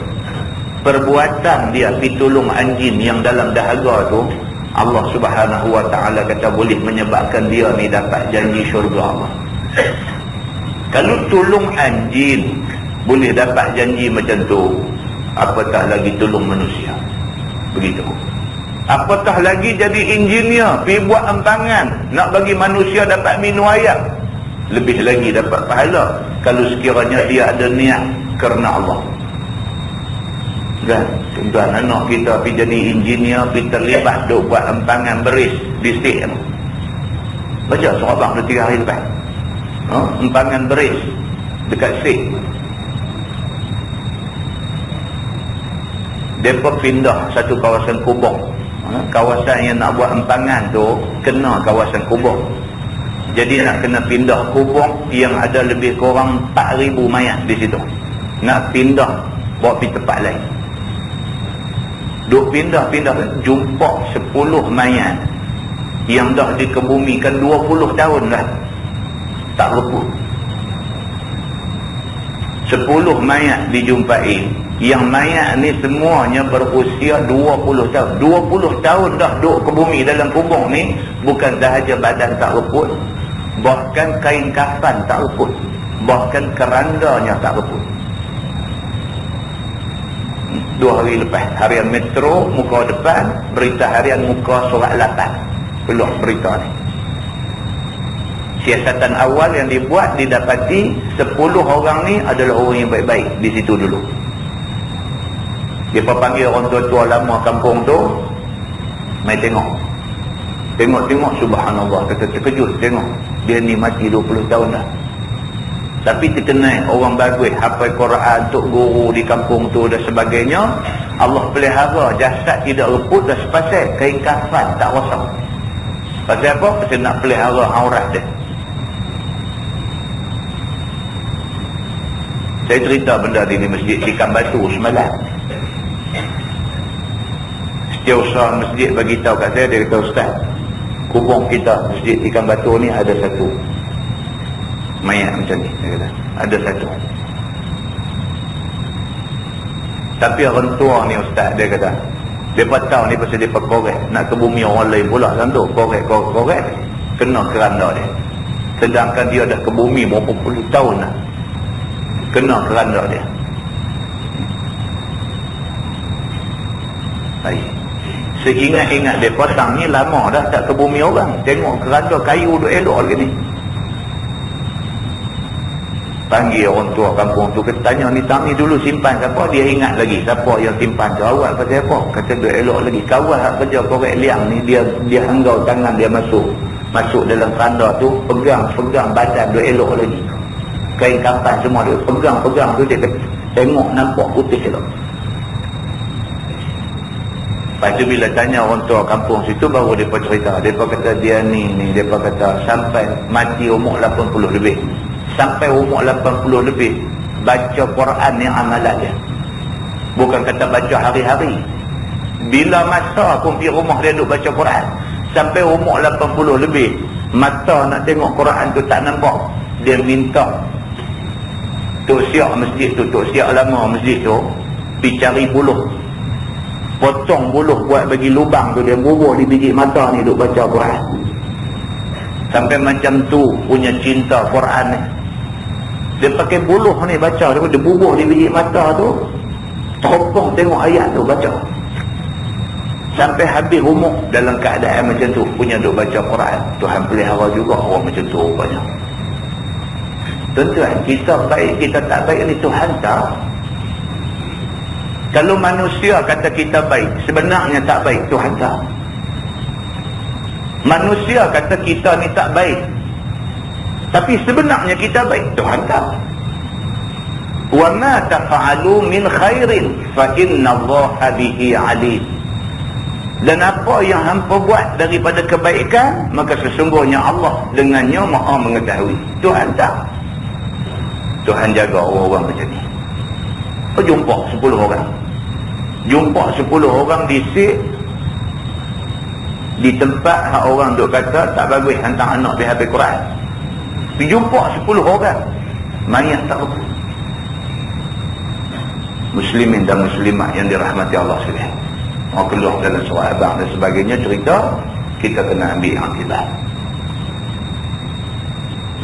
Perbuatan dia pergi tolong anjing yang dalam dahaga tu, Allah Subhanahu wa ta'ala kata boleh menyebabkan dia ni dapat janji syurga Allah. Kalau tolong anjing boleh dapat janji macam tu, apatah lagi tolong manusia. Begitu. Apatah lagi jadi engineer, pergi buat empangan nak bagi manusia dapat minum air, lebih lagi dapat pahala kalau sekiranya dia ada niat kerana Allah. Kan? Tuan anak kita pergi jadi engineer, pergi terlibat duk buat empangan beris di stik. Baca surah Abang 2-3 hari lepas. Empangan beris dekat stik. Mereka pindah satu kawasan kubur. Kawasan yang nak buat empangan tu kena kawasan kubur. Jadi nak kena pindah kubur yang ada lebih kurang 4,000 mayat di situ. Nak pindah bawa pergi tempat lain. Duk pindah-pindah, jumpa 10 mayat yang dah dikebumikan 20 tahun dah, tak reput. 10 mayat dijumpai, yang mayat ni semuanya berusia 20 tahun. 20 tahun dah duk ke bumi dalam kubur ni, bukan sahaja badan tak reput, bahkan kain kafan tak reput, bahkan kerandanya tak reput. 2 hari lepas, harian Metro muka depan, berita harian muka surat 8 keluar berita ni. Siasatan awal yang dibuat, didapati 10 orang ni adalah orang yang baik-baik di situ dulu. Dia panggil orang tua-tua lama kampung tu, mai tengok subhanallah, kata terkejut tengok dia ni mati 20 tahun dah. Tapi terkenal orang bagus hafal Quran, tok guru di kampung tu dan sebagainya. Allah pelihara jasad tidak reput dan sepasal kain kafan tak rosak. Pasal apa? Pasal nak pelihara aurat dia. Saya cerita benda ni di masjid Ikan Batu semalam. Setiausaha masjid bagi tahu kat saya, dia kata, Ustaz, kubur kita masjid Ikan Batu ni ada satu mayat macam ni, dia kata ada satu. Tapi orang tua ni Ustaz, dia kata depa tahu ni pasal depa korek nak ke bumi orang lain pula kan tu, korek kena keranda dia. Sedangkan dia dah ke bumi berapa puluh tahun dah, kena keranda dia. Baik, seingat-ingat depa tang ni lama dah tak ke bumi orang, tengok keranda kayu duk elok lagi ni. Panggil orang tua kampung tu, kita tanya ni tang ni dulu simpan siapa, dia ingat lagi siapa yang simpan tu, awak pasal apa, kata dia elok lagi. Kawan hak kerja korek liang ni, dia hanggau tangan dia masuk dalam keranda tu, pegang badan dia elok lagi, kain kapan semua dia pegang tu, dia tengok nampak putih elok. Lepas tu bila tanya orang tua kampung situ, baru dia cerita, dia kata dia ni dia kata sampai mati umur 80 lebih, sampai umur 80 lebih baca Quran yang amalan dia, bukan kata baca hari-hari. Bila masa pun pergi rumah dia duk baca Quran, sampai umur 80 lebih mata nak tengok Quran tu tak nampak, dia minta tok siak masjid tu, tok siak lama masjid tu, pergi cari buluh, potong buluh buat bagi lubang tu, dia bubuh di biji mata ni duk baca Quran. Sampai macam tu punya cinta Quran ni. Dia pakai buluh ni baca, dia bubuh di biji mata tu, teropong tengok ayat tu baca. Sampai habis umur dalam keadaan macam tu, punya duk baca Quran. Tuhan pelihara juga orang macam tu rupanya. Tuan-tuan, kita baik kita tak baik ni Tuhan tak. Kalau manusia kata kita baik, sebenarnya tak baik, Tuhan tak. Manusia kata kita ni tak baik, tapi sebenarnya kita baik, Tuhan tahu. Wa ma taf'alu min khairin fa innallaha bihi alim. Dan apa yang hampa buat daripada kebaikan, maka sesungguhnya Allah dengannya Maha mengetahui. Tuhan tahu. Tuhan jaga orang-orang macam ni. Jumpa 10 orang. Jumpa 10 orang di tempat hak orang duk kata tak bagus hantar anak dia habis Quran. Jumpa 10 orang mayat tak apa. Muslimin dan muslimat yang dirahmati Allah sekalian, orang keluar dalam surah Abang dan sebagainya, cerita kita kena ambil akibat.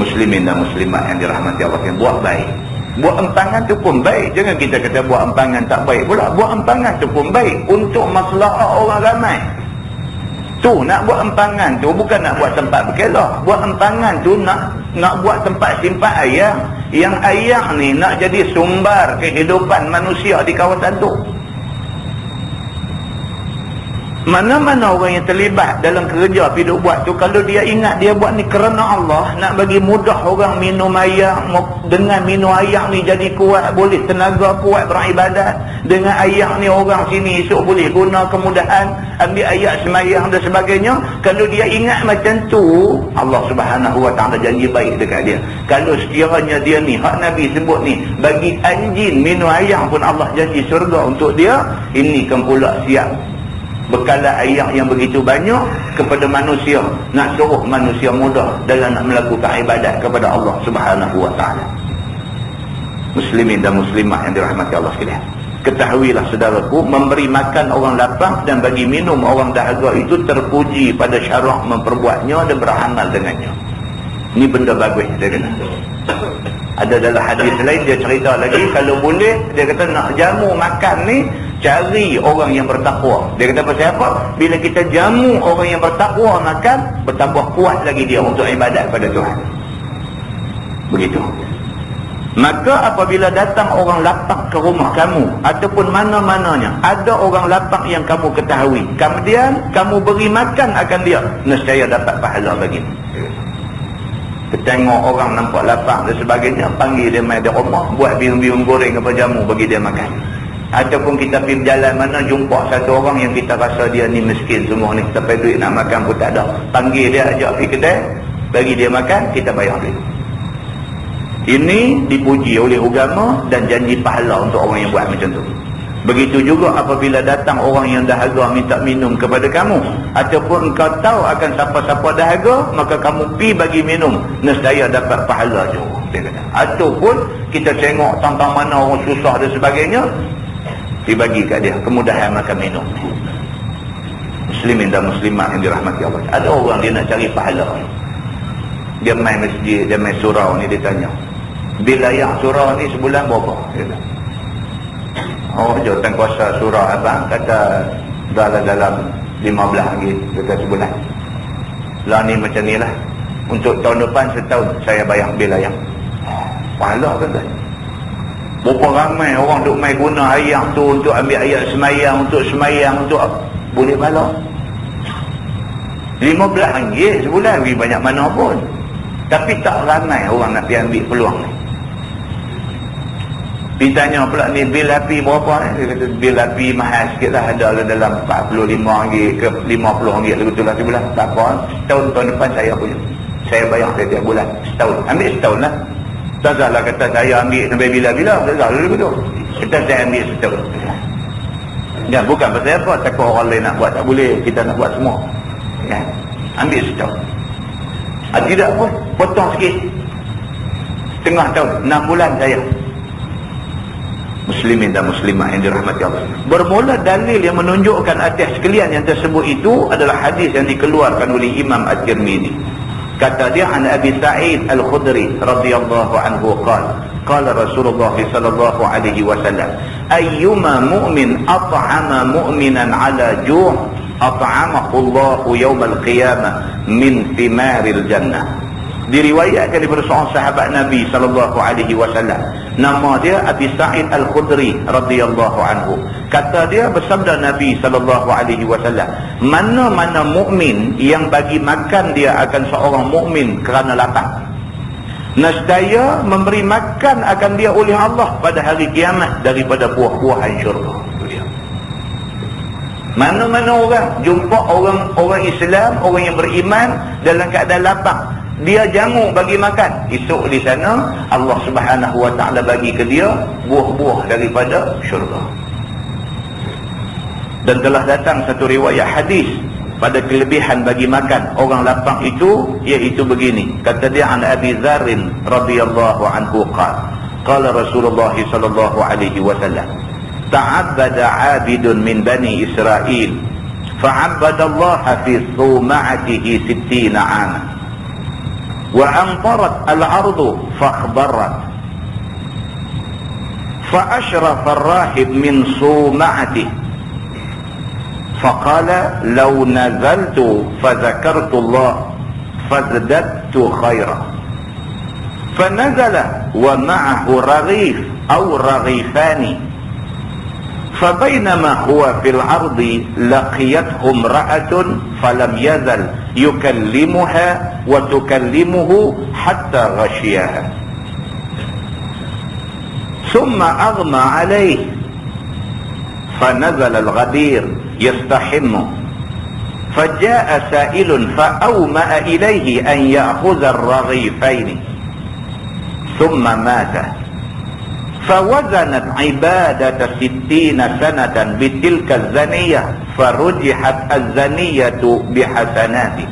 Muslimin dan muslimat yang dirahmati Allah sekalian, buat baik. Buat empangan tu pun baik. Jangan kita kata buat empangan tak baik pula. Buat empangan tu pun baik untuk maslahah orang ramai. Tu nak buat empangan tu bukan nak buat tempat berkelah. Buat empangan tu nak buat tempat simpan air. Yang air ni nak jadi sumber kehidupan manusia di kawasan tu. Mana-mana orang yang terlibat dalam kerja hidup buat tu, kalau dia ingat dia buat ni kerana Allah, nak bagi mudah orang minum air, dengan minum air ni jadi kuat, boleh tenaga kuat beribadat. Dengan air ni orang sini esok boleh guna kemudahan, ambil ayat semayang dan sebagainya. Kalau dia ingat macam tu, Allah Subhanahu Wa Ta'ala janji baik dekat dia. Kalau sekiranya dia ni, hak Nabi sebut ni, bagi anjing minum air pun Allah janji syurga untuk dia, ini kan pula siap bekalan air yang begitu banyak kepada manusia, nak suruh manusia mudah dalam nak melakukan ibadat kepada Allah Subhanahu Wa Ta'ala. Muslimin dan muslimat yang dirahmati Allah sekalian, ketahuilah saudaraku, memberi makan orang lapar dan bagi minum orang dahaga itu terpuji pada syarak memperbuatnya dan beramal dengannya. Ini benda bagus dia kena. Ada dalam hadis lain dia cerita lagi, kalau boleh dia kata nak jamu makan ni, cari orang yang bertakwa. Dia kata pasal apa? Bila kita jamu orang yang bertakwa makan, bertambah kuat lagi dia untuk ibadat pada Tuhan. Begitu. Maka apabila datang orang lapang ke rumah kamu ataupun mana-mananya, ada orang lapang yang kamu ketahui, kemudian kamu beri makan akan dia, nescaya dapat pahala bagimu. Tengok orang nampak lapang dan sebagainya, panggil dia mai di rumah, buat biung-biung goreng apa jamu bagi dia makan. Ataupun kita pergi jalan mana, jumpa satu orang yang kita rasa dia ni miskin semua ni, sampai duit nak makan pun tak ada, panggil dia, ajak pergi kedai, bagi dia makan, kita bayar duit. Ini dipuji oleh agama dan janji pahala untuk orang yang buat macam tu. Begitu juga apabila datang orang yang dahaga minta minum kepada kamu, ataupun kau tahu akan siapa-siapa dahaga, maka kamu pi bagi minum, nescaya dapat pahala juga, dia kata. Ataupun kita tengok tentang mana orang susah dan sebagainya, dibagi kat dia kemudahan makan minum. Muslimin dan muslimat yang dirahmati Allah, ada orang dia nak cari pahala, dia main masjid, dia main surau ni, dia tanya, bilayah surau ni sebulan berapa? Dia kata, oh jawatan kuasa surau abang kata dalam 15 ringgit dekat sebulan. Lah ni macam ni lah, untuk tahun depan setahun saya bayar bilayah. Pahala kata. Berapa ramai orang duk main guna ayam tu untuk ambil ayat semayang, untuk semayang, untuk boleh pahala. 15 ringgit sebulan, lebih banyak mana pun. Tapi tak ramai orang nak pergi ambil peluang ni. Ditanya pula ni, bil api berapa ni? Dia kata bil api mahal sikit lah, ada dalam 45 ringgit ke 50 ringgit lebih tu lah sebulan. Tak apa, setahun tahun depan saya punya, saya bayar setiap bulan setahun, ambil setahun lah. Tak salah kata saya ambil sampai bila-bila, tak salah dulu tu. Kita saya ambil setahun ya, bukan pasal apa, takut orang lain nak buat, tak boleh, kita nak buat semua ya. Ambil setahun. Tidak pun, potong sikit, setengah tahun, 6 bulan saya. Muslimin dan muslimat yang dirahmati Allah, bermula dalil yang menunjukkan atas sekalian yang tersebut itu adalah hadis yang dikeluarkan oleh Imam At-Tirmidzi. Kata dia, an Abi Sa'id Al-Khudri radhiyallahu anhu qala Rasulullah sallallahu alaihi wasallam, ayyuma mu'min at'ama mu'minan ala ju' at'amahu Allahu yawmal qiyamah min thimaril jannah. Diriwayatkan daripada seorang sahabat Nabi sallallahu alaihi wasallam, nama dia Abi Sa'id Al-Khudri radhiyallahu anhu. Kata dia, bersabda Nabi sallallahu alaihi wasallam, mana-mana mukmin yang bagi makan dia akan seorang mukmin kerana lapar, nescaya memberi makan akan dia oleh Allah pada hari kiamat daripada buah-buahan syurga. Mana-mana orang jumpa orang Islam, orang yang beriman dalam keadaan lapar, dia jamu bagi makan, esok di sana Allah Subhanahu wa taala bagi ke dia buah-buah daripada syurga. Dan telah datang satu riwayat hadis pada kelebihan bagi makan orang lapang itu, iaitu begini. Kata dia, an Abi Dzar radhiyallahu anhu qala Rasulullah sallallahu alaihi wasallam, ta'abbada 'abidun min bani Israil fa'abbada Allah fi suma'atihi 60 'aman wa amtarat al-ardu fakhbarat fa ashrafa ar-rahib min suma'atihi faqala law nazaltu fadhakartu Allah fazadtu khaira fanazala wa ma'ahu raghif aw raghifani fabainama huwa fil ardi laqiyathu imra'atun falam yazal yukallimuha wa tukallimuhu hatta ghashiyaha thumma aghma alayhi fanazala al-ghadir yastahimu faja'a sa'ilun fa'awma'a ilayhi an ya'khudha ar-raghifayn thumma mata فوزنت عبادة 60 سنة بتلك الزنية فرجحت الزنية بحسناته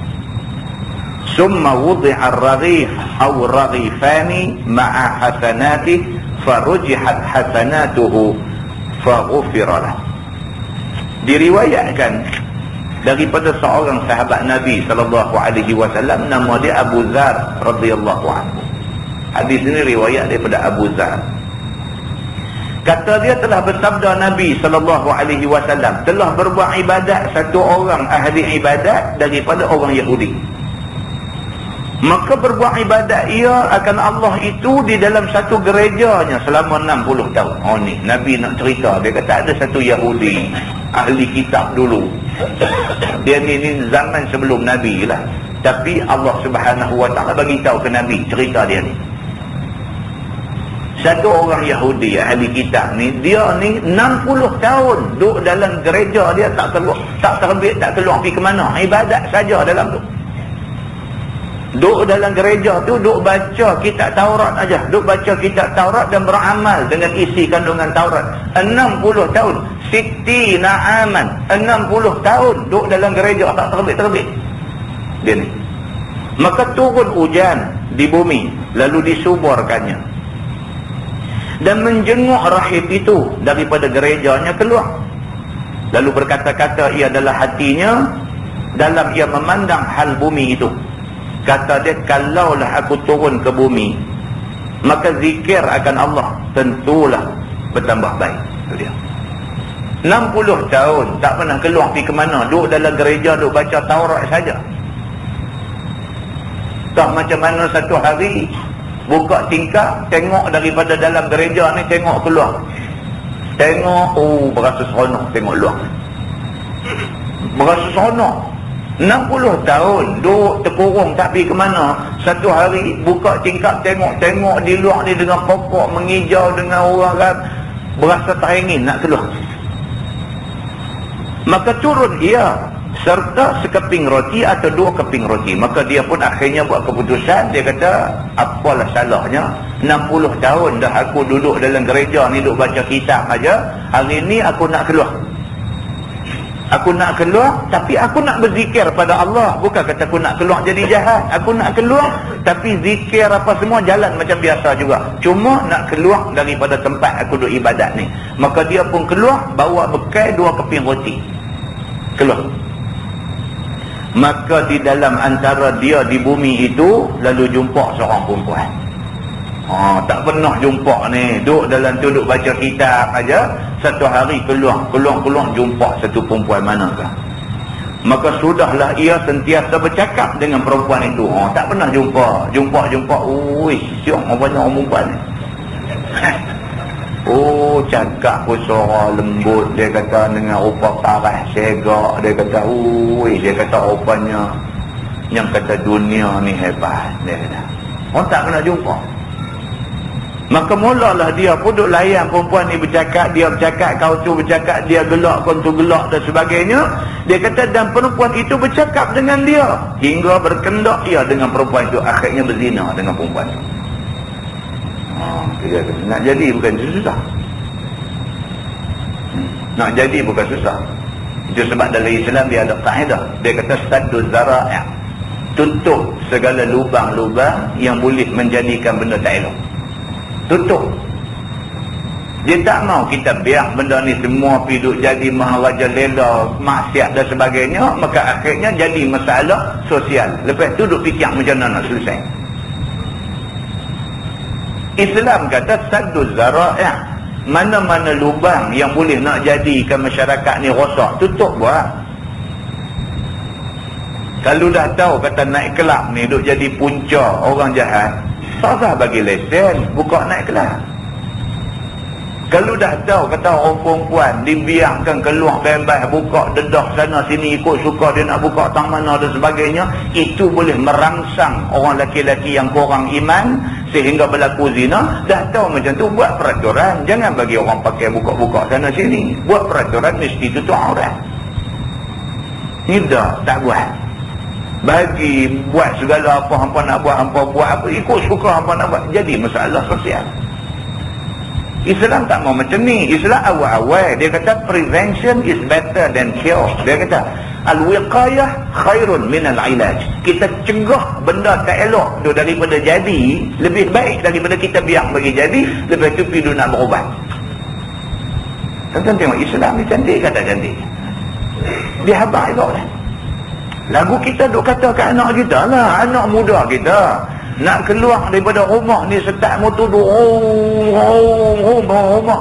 ثم وضع الرغيف أو الرغيفان مع حسناته فرجحت حسناته فغفر له. Diriwayatkan daripada seorang sahabat Nabi sallallahu alaihi wasallam, nama dia Abu Dzar radhiyallahu anhu. Hadis ini riwayat daripada Abu Dzar. Kata dia, telah bersabda Nabi sallallahu alaihi wasallam, telah berbuat ibadat satu orang ahli ibadat daripada orang Yahudi. maka berbuat ibadat ia akan Allah itu di dalam satu gerejanya selama 60 tahun. Oh ni Nabi nak cerita, dia kata ada satu Yahudi ahli kitab dulu, dia ni zaman sebelum Nabi lah, tapi Allah Subhanahu Wa Ta'ala bagi tahu ke Nabi cerita dia ni. Satu orang Yahudi ahli kitab ni, dia ni 60 tahun duduk dalam gereja dia, tak keluar, tak terbit, tak keluar pergi ke mana, ibadat saja dalam tu. Duduk dalam gereja tu, duduk baca kitab Taurat aja, duduk baca kitab Taurat dan beramal dengan isi kandungan Taurat. 60 tahun, Siti Na'aman, 60 tahun duduk dalam gereja, tak terbit-terbit dia ni. Maka turun hujan di bumi, lalu disuburkannya dan menjenguk rahib itu daripada gerejanya keluar, lalu berkata-kata ia adalah hatinya dalam ia memandang hal bumi itu. Kata dia, kalaulah aku turun ke bumi, maka zikir akan Allah tentulah bertambah baik. Itu dia. 60 tahun tak pernah keluar pergi ke mana, duduk dalam gereja, duduk baca Taurat saja. Tak macam mana satu hari buka tingkap, tengok daripada dalam gereja ni, tengok keluar, tengok, oh berasa seronok tengok luar, berasa seronok. 60 tahun duduk terkurung tak pergi ke mana, satu hari buka tingkap, tengok di luar ni dengan pokok mengijau, dengan orang kan, berasa teringin nak keluar. Maka turun ia serta sekeping roti atau 2 keping roti. Maka dia pun akhirnya buat keputusan, dia kata apalah salahnya, 60 tahun dah aku duduk dalam gereja ni, duduk baca kitab aja, hari ni aku nak keluar. Aku nak keluar, tapi aku nak berzikir pada Allah. Bukan kata aku nak keluar jadi jahat. Aku nak keluar, tapi zikir apa semua jalan macam biasa juga. Cuma nak keluar daripada tempat aku duduk ibadat ni. Maka dia pun keluar, bawa bekal 2 keping roti. Keluar. Maka di dalam antara dia di bumi itu, lalu jumpa seorang perempuan. Tak pernah jumpa ni, duduk dalam tu, duduk baca kitab aja. Satu hari keluar jumpa satu perempuan manakah. Maka sudahlah ia sentiasa bercakap dengan perempuan itu. Tak pernah jumpa. Ui, siang banyak orang perempuan ni. Oh, cakap pun suara lembut, dia kata dengan rupa parah segak, dia kata, ui, dia kata rupanya yang kata dunia ni hebat, dia kata. Orang tak pernah jumpa. Maka mulalah dia pun duduk layan perempuan ni bercakap, dia bercakap, kau tu bercakap, dia gelak, kau tu gelak dan sebagainya. Dia kata, dan perempuan itu bercakap dengan dia hingga berkendak ia dengan perempuan itu, akhirnya berzina dengan perempuan itu. Nak jadi bukan susah. Nak jadi bukan susah. Itu sebab dalam Islam dia ada kaedah, dia kata sadduz zara'i', tutup segala lubang-lubang yang boleh menjadikan benda tak elok. Tutup. Dia tak mau kita biar benda ni semua piduk jadi maharaja lela, maksiat dan sebagainya. Maka akhirnya jadi masalah sosial. Lepas tu duk fikir macam mana nak selesai. Islam kata sadduz zara'i', mana-mana lubang yang boleh nak jadikan masyarakat ni rosak, tutup buat. Kalau dah tahu kata naik kelab ni duk jadi punca orang jahat, tak usah bagi lesen, buka naik kelab. Kalau dah tahu kata orang perempuan dibiarkan keluar bebas, buka dedah sana sini ikut suka dia nak buka tang mana dan sebagainya, itu boleh merangsang orang lelaki-lelaki yang kurang iman sehingga berlaku zina. Dah tahu macam tu, buat peraturan, jangan bagi orang pakai buka-buka sana sini. Buat peraturan mesti tutup aurat. Tidak, tak buat. Bagi buat segala apa hampa nak buat, hampa buat apa ikut suka hampa nak buat, jadi masalah sosial. Islam tak mau macam ni. Islam awal-awal dia kata prevention is better than cure. Dia kata al-wiqayah khairun min al-ilaj. Kita cegah benda tak elok tu daripada jadi, lebih baik daripada kita biar bagi jadi, lepas tu pergi nak berubat. Tuan-tuan tengok Islam ni cantik kata cantik. Dia habaq elok dah. Lagu kita duk kata ke anak kita lah, anak muda kita nak keluar daripada rumah ni setak motor duk rumah.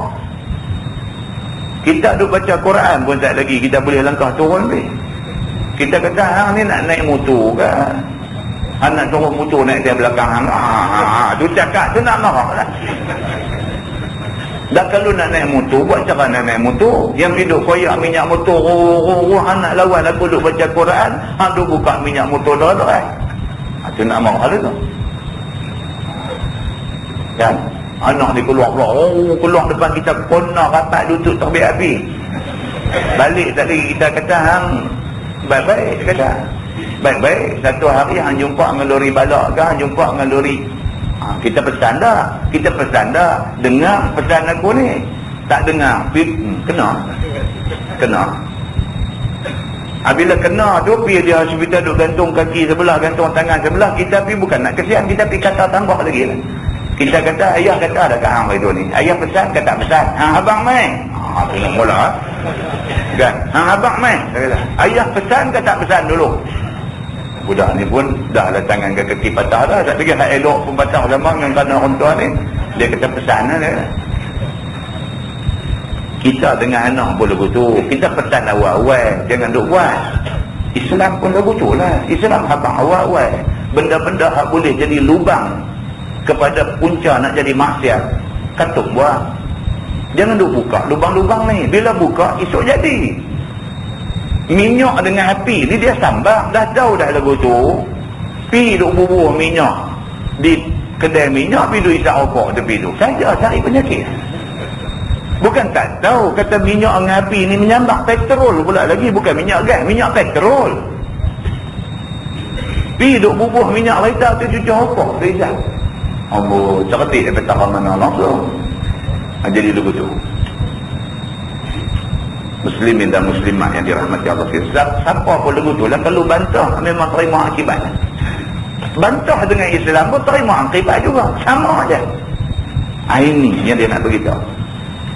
Kita duk baca Quran pun tak lagi kita boleh langkah turun ni. Kita kata hang ni nak naik motor ke? Anak suruh motor naik dia belakang hang. Tu cakap tu nak marah lah. Dah kalau nak naik motor, buat cara nak naik motor. Yang duduk koyak minyak motor, anak lawan aku duduk baca Quran, hang duduk buka minyak motor dah. Tu nak marah lah tu. Kan? Anak ni keluar, keluar depan kita, kona rapat lutut terbit api. Balik tadi kita kata hang baik-baik, kata baik-baik. Satu hari hang jumpa dengan lori balak ke, hang jumpa dengan lori, kita pesan dah dengar pesan aku ni. Tak dengar, kena. Bila kena tu, pergi dia hospital duk gantung kaki sebelah, gantung tangan sebelah. Kita pergi bukan nak kesian, kita pergi kata tambah lagi lah. Kita kata, ayah kata ada kat hang itu ni. Ayah pesan ke tak pesan? Hang abang main. Tengok bola. Kan? Hang abang main. Ayah pesan ke tak pesan dulu? Budak ni pun dah lah tangan ke kaki patah dah. Tak pergi hak elok pun patah sama dengan kerana orang tua ni. Dia kata pesan lah dia. Kita dengan anak pun lagu tu. Kita pesan awal-awal. Jangan duk buat. Islam pun lagu tu lah. Islam abang awal-awal. Benda-benda hak boleh jadi lubang kepada punca nak jadi maksiat, katuk buat. Jangan duk buka lubang-lubang ni. Bila buka, esok jadi. Minyak dengan api ni dia sambang. Dah tahu dah lagu tu. Pi duk bubuh minyak di kedai minyak, pi duk isap rokok tepi tu. Saja cari penyakit. Bukan tak tahu, kata minyak dengan api ni menyambang. Petrol pula lagi, bukan minyak gas, minyak petrol. Pi duk bubuh minyak kereta tu cucuk rokok tu isap. Allah, cerdik dia petara mana Allah tu. Jadi lagu tu. Muslimin dan muslimat yang dirahmati Allah. Siapa pun lagu tu lah, kalau bantah memang terima akibat. Bantah dengan Islam pun terima akibat juga. Sama aja. Ini yang dia nak beritahu.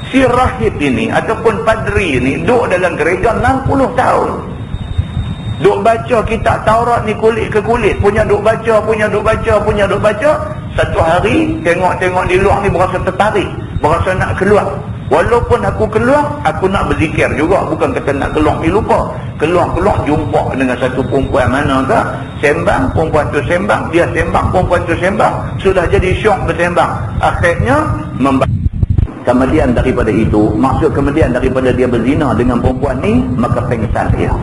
Si rahib ini ataupun padri ini duduk dalam gereja 60 tahun. Duk baca kitab Taurat ni kulit ke kulit. Punya duk baca. Satu hari tengok-tengok di luar ni berasa tertarik, berasa nak keluar. Walaupun aku keluar, aku nak berzikir juga. Bukan kata nak keluar ni lupa. Keluar jumpa dengan satu perempuan mana ke, sembang, perempuan tu sembang, dia sembang, perempuan tu sembang. Sudah jadi syok bersembang. Akhirnya kemudian daripada itu, maksud kemudian daripada dia berzina dengan perempuan ni, maka pengsan dia.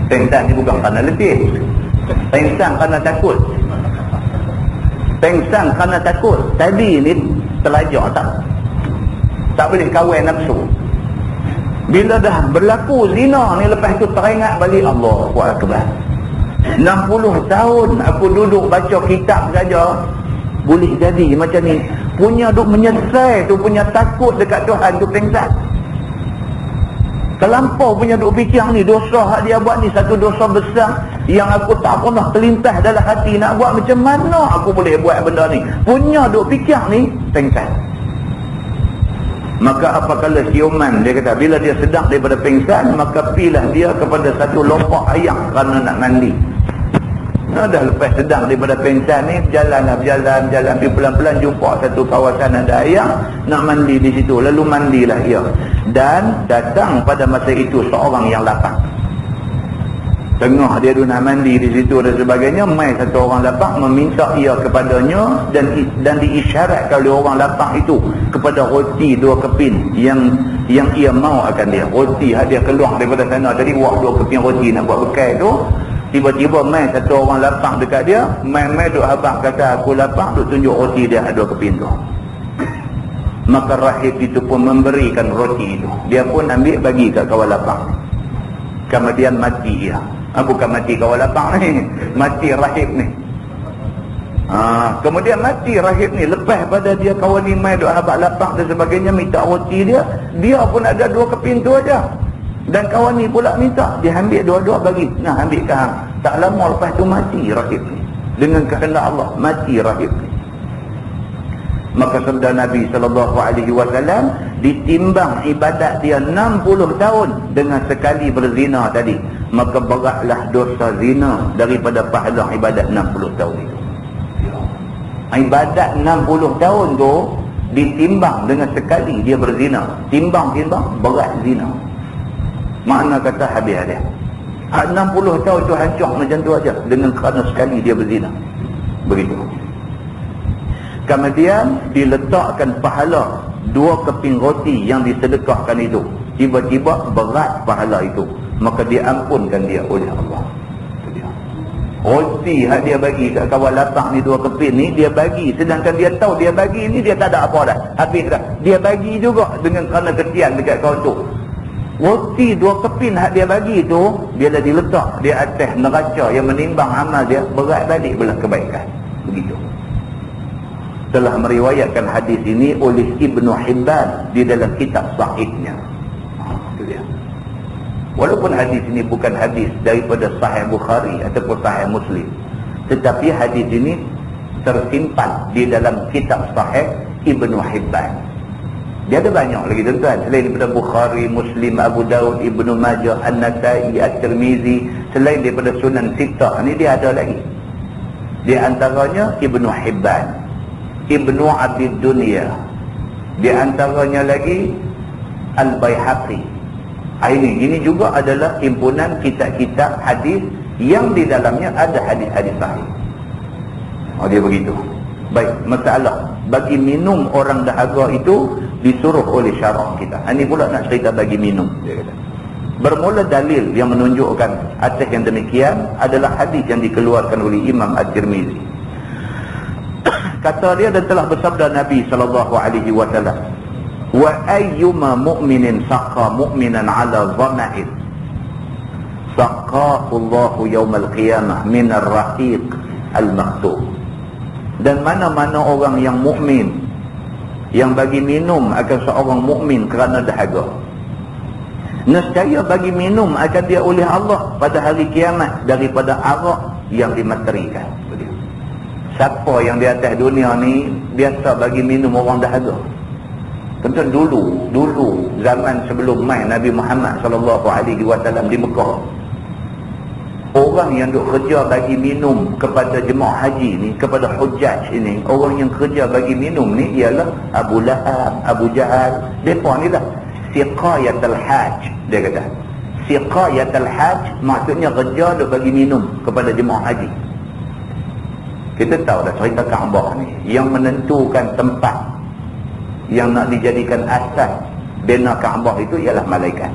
Pengsan ni bukan kerana letih. Pengsan kerana takut. Pengsan kerana takut. Tadi ni terlajar tak boleh kawin nafsu. Bila dah berlaku zina ni, lepas tu teringat balik, Allahu Akbar. 60 tahun aku duduk baca kitab saja boleh jadi macam ni. Punya duk menyesal tu, punya takut dekat Tuhan tu pengsan. Terlampau punya duk fikir ni, dosa hak dia buat ni satu dosa besar yang aku tak pernah terlintas dalam hati nak buat. Macam mana aku boleh buat benda ni? Punya duk fikir ni pengsan. Maka apakala siuman, dia kata bila dia sedang daripada pengsan, maka pilah dia kepada satu lompak air kerana nak mandi. Dah lepas sedang daripada pengsan ni, berjalan, pergi pelan-pelan jumpa satu kawasan ada air, nak mandi di situ. Lalu mandilah ia. Dan datang pada masa itu seorang yang lapar. Tengah dia nak mandi di situ dan sebagainya, mai satu orang lapar meminta ia kepadanya dan diisyaratkan oleh orang lapar itu kepada roti 2 keping yang ia mau akan dia. Roti dia keluar daripada sana tadi, buat 2 keping roti nak buat bekal tu. Tiba-tiba mai satu orang lapar dekat dia, mai duk habaq kata aku lapar, duk tunjuk roti dia 2 keping tu. Maka rahib itu pun memberikan roti itu. Dia pun ambil bagi kat kawan lapar. Kemudian mati ia. Bukan mati kawan lapar ni, mati rahib ni. Kemudian mati rahib ni. Lepas pada dia kawan ni mai duk habaq lapar dan sebagainya, minta roti dia pun ada 2 keping tu aja. Dan kawan ni pula minta, dia ambil dua-dua bagi. Nah, ambil ke hang. Tak lama lepas tu mati rahib ni. Dengan kehendak Allah, mati rahib ni. Maka sabda Nabi SAW, ditimbang ibadat dia 60 tahun dengan sekali berzina tadi, maka beratlah dosa zina daripada pahala ibadat 60 tahun itu. Ibadat 60 tahun tu ditimbang dengan sekali dia berzina. Timbang berat zina. Makna kata habis dia. 60 tahun tu hancur macam tu aja dengan kerana sekali dia berzina. Begitu. Kemudian diletakkan pahala 2 keping roti yang disedekahkan itu. Tiba-tiba berat pahala itu, maka diampunkan dia oleh Allah. Roti yang dia bagi kat kawan lapang ni 2 keping ni, dia bagi, sedangkan dia tahu dia bagi ni dia tak ada apa dah, habis dah. Dia bagi juga dengan kerana kesian dekat kawan tu. Roti 2 keping hak dia bagi tu, bila diletak di atas neraca yang menimbang amal dia, berat balik belah kebaikan. Begitu. Telah meriwayatkan hadis ini oleh Ibnu Hibban di dalam kitab sahihnya. Itu dia. Walaupun hadis ini bukan hadis daripada Sahih Bukhari ataupun Sahih Muslim, tetapi hadis ini tersimpan di dalam kitab Sahih Ibnu Hibban. Dia ada banyak lagi tuan-tuan, selain daripada Bukhari, Muslim, Abu Daud, Ibnu Majah, An-Nasai, At-Tirmizi, selain daripada Sunan Sittah ni dia ada lagi. Di antaranya Ibnu Hibban, Ibnu Abid Dunya, di antaranya lagi Al-Baihaqi. Ini juga adalah himpunan kitab-kitab hadis yang di dalamnya ada hadis-hadis sahih. Dia begitu. Baik, masalah bagi minum orang dahaga itu disuruh oleh syarak kita. Ini pula nak cerita bagi minum, dia kata. Bermula dalil yang menunjukkan atas yang demikian adalah hadis yang dikeluarkan oleh Imam At-Tirmizi. Kata dia, dan telah bersabda Nabi SAW, wa ayyuma mu'minin saqa mu'minan ala dhama'in saqahu Allahu yawmal qiyamah minar rahiq al-maktub. Dan mana-mana orang yang mukmin yang bagi minum akan seorang mukmin kerana dahaga, nescaya bagi minum akan dia oleh Allah pada hari kiamat daripada arak yang dimaterikan. Siapa yang di atas dunia ni biasa bagi minum orang dahaga? Tentu dulu zaman sebelum mai Nabi Muhammad SAW di Mekah, orang yang duk kerja bagi minum kepada jemaah haji ni, kepada hujjaj ini, orang yang kerja bagi minum ni ialah Abu Lahab, Abu Jahal. Mereka ni lah siqayatul hajj, dia kata. Siqayatul hajj maksudnya kerja duk bagi minum kepada jemaah haji. Kita tahu dah cerita Kaabah ni, yang menentukan tempat yang nak dijadikan asas bina Kaabah itu ialah malaikat.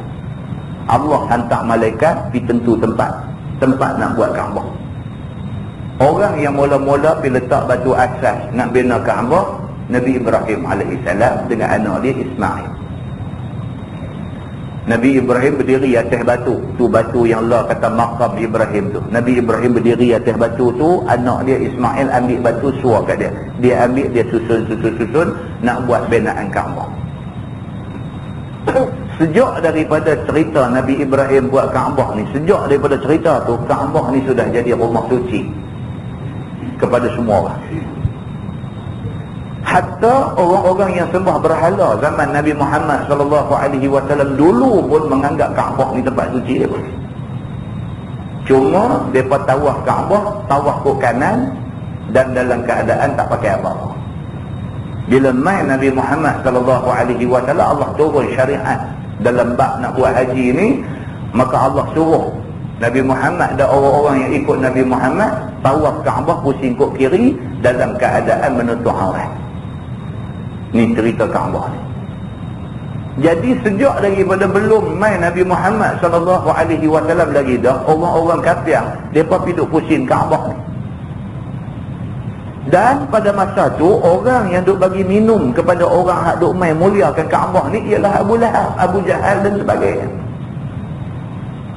Allah hantar malaikat pergi tentu tempat nak buat Kaabah. Orang yang mula-mula pergi letak batu asas nak bina Kaabah, Nabi Ibrahim AS dengan anak dia Ismail. Nabi Ibrahim berdiri atas batu tu, batu yang Allah kata maqam Ibrahim tu. Nabi Ibrahim berdiri atas batu tu, anak dia Ismail ambil batu suar kat dia. Dia ambil, dia susun nak buat binaan Kaabah. Sejak daripada cerita Nabi Ibrahim buat Kaabah ni, sejak daripada cerita tu, Kaabah ni sudah jadi rumah suci kepada semua orang. Hatta orang-orang yang sembah berhala zaman Nabi Muhammad SAW dulu pun menganggap Kaabah ni tempat suci dia pun. Cuma mereka tawaf Kaabah, tawaf ke kanan dan dalam keadaan tak pakai apa-apa. Bila mai Nabi Muhammad SAW, Allah turun syariat dalam bab nak buat haji ni, maka Allah suruh Nabi Muhammad dan orang-orang yang ikut Nabi Muhammad tawaf Kaabah pusing ke kiri dalam keadaan menutup aurat. Ni cerita Kaabah ni. Jadi sejak daripada belum mai Nabi Muhammad SAW lagi dah, orang-orang kafir depa pergi duk pusing Kaabah ni. Dan pada masa tu orang yang duk bagi minum kepada orang hak duk mai muliakan Kaabah ni ialah Abu Lahab, Abu Jahal dan sebagainya.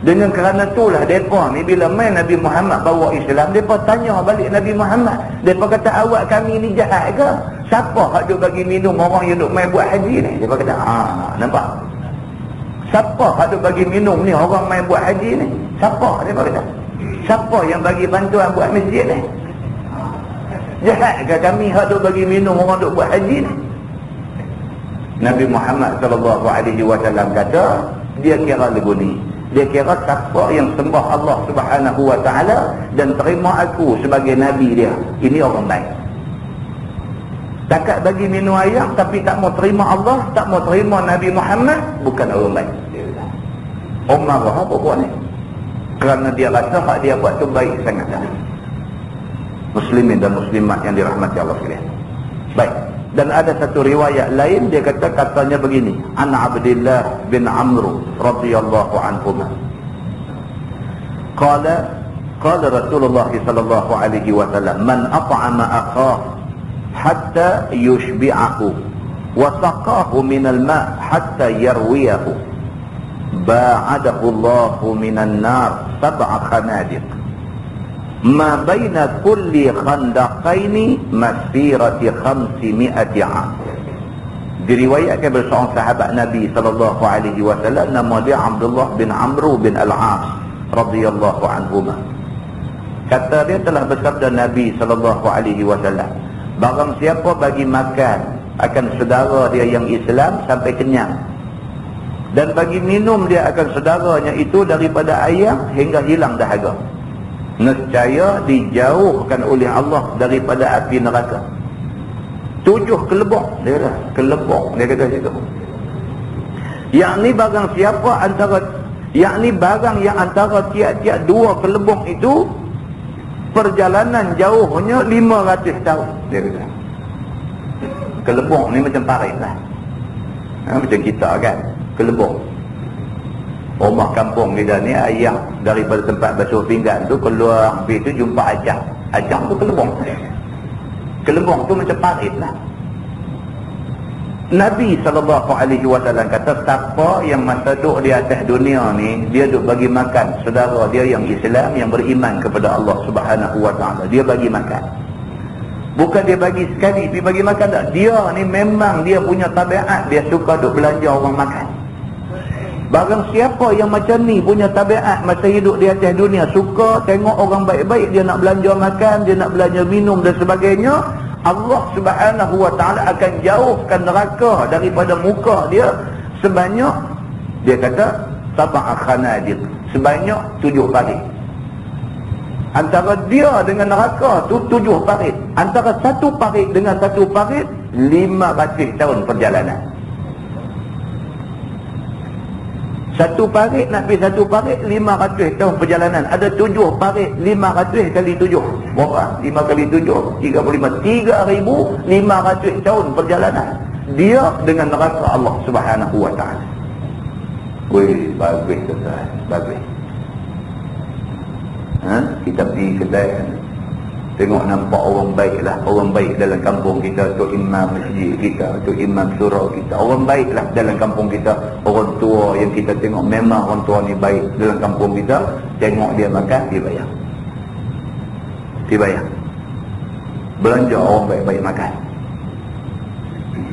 Dengan kerana itulah depa ni bila mai Nabi Muhammad bawa Islam, depa tanya balik Nabi Muhammad. Depa kata, awak kami ni jahat ke? Siapa hak duk bagi minum orang yang duk mai buat haji ni? Depa kata, nampak? Siapa hak duk bagi minum ni orang mai buat haji ni? Siapa? Depa kata. Siapa yang bagi bantuan buat masjid ni? Jahat ke kami hak duk bagi minum orang duk buat haji ni? Nabi Muhammad SAW kata, dia kira lagu ni. Dia kira siapa yang sembah Allah Subhanahu Wa Taala dan terima aku sebagai nabi dia, ini orang baik. Takat bagi minum air tapi tak mau terima Allah, tak mau terima Nabi Muhammad, bukan orang baik. Umar apa buat ni? kerana dia rasa hak dia buat tu baik sangatlah. Muslimin dan muslimat yang dirahmati Allah sekalian. Baik. Dan ada satu riwayat lain, dia katanya begini, an Abdullah bin Amr radhiyallahu anhu. Qala Rasulullah sallallahu alaihi wasallam, man at'ama akhahu hatta yushbi'ahu wa saqahu min al-ma' hatta yarwiyahu ba'adahu Allahu minan nar sab'a khanadiq ma baina kulli khandaqaini masirati 500 'am. Diriwayatkan oleh seorang sahabat Nabi sallallahu alaihi wasallam, nama dia Abdullah bin Amr bin Al-As radhiyallahu anhuma. Kata dia, telah bersabda Nabi sallallahu alaihi wasallam, barang siapa bagi makan akan saudara dia yang Islam sampai kenyang, dan bagi minum dia akan saudaranya itu daripada ayam hingga hilang dahaga, nescaya dijauhkan oleh Allah daripada api neraka 7 kelebok. Dia kata kelebok, dia kata situ. Yakni barang yang antara tiap-tiap 2 kelebok itu perjalanan jauhnya 500 tahun, dia kata. Kelebok ni macam parit lah, macam kita kan, kelebok. Rumah kampung kita ni, ayah daripada tempat basuh pinggan tu keluar habis tu jumpa ajang. Ajang tu kelebong. Kelebong tu macam parit lah. Nabi SAW kata, siapa yang masa duduk di atas dunia ni, dia duduk bagi makan saudara dia yang Islam, yang beriman kepada Allah Subhanahu Wa Taala, dia bagi makan. Bukan dia bagi sekali, dia bagi makan tak. Dia ni memang dia punya tabiat, dia suka duduk belanja orang makan. Barang siapa yang macam ni punya tabiat masa hidup di atas dunia, suka tengok orang baik-baik, dia nak belanja makan, dia nak belanja minum dan sebagainya, Allah Subhanahu Wa Taala akan jauhkan neraka daripada muka dia sebanyak, dia kata sab'a khanadiq, sebanyak 7 parit. Antara dia dengan neraka tu 7 parit. Antara satu parit dengan satu parit 500 tahun perjalanan. Satu parit nak pergi satu parit 500 tahun perjalanan. Ada 7 parit, 500 kali 7 berapa? 5 kali 7 35, 3,500 tahun perjalanan dia dengan neraka Allah Subhanahu Wa Taala. Weh, bagus tuan, bagus. Kita pergi kedai, tengok nampak orang baik lah, orang baik dalam kampung kita, tu imam masjid kita, tu imam surau kita, orang baik lah dalam kampung kita. Orang tua yang kita tengok memang orang tua ni baik dalam kampung kita, tengok dia makan, dia bayar. Dia bayar. Belanja orang baik-baik makan.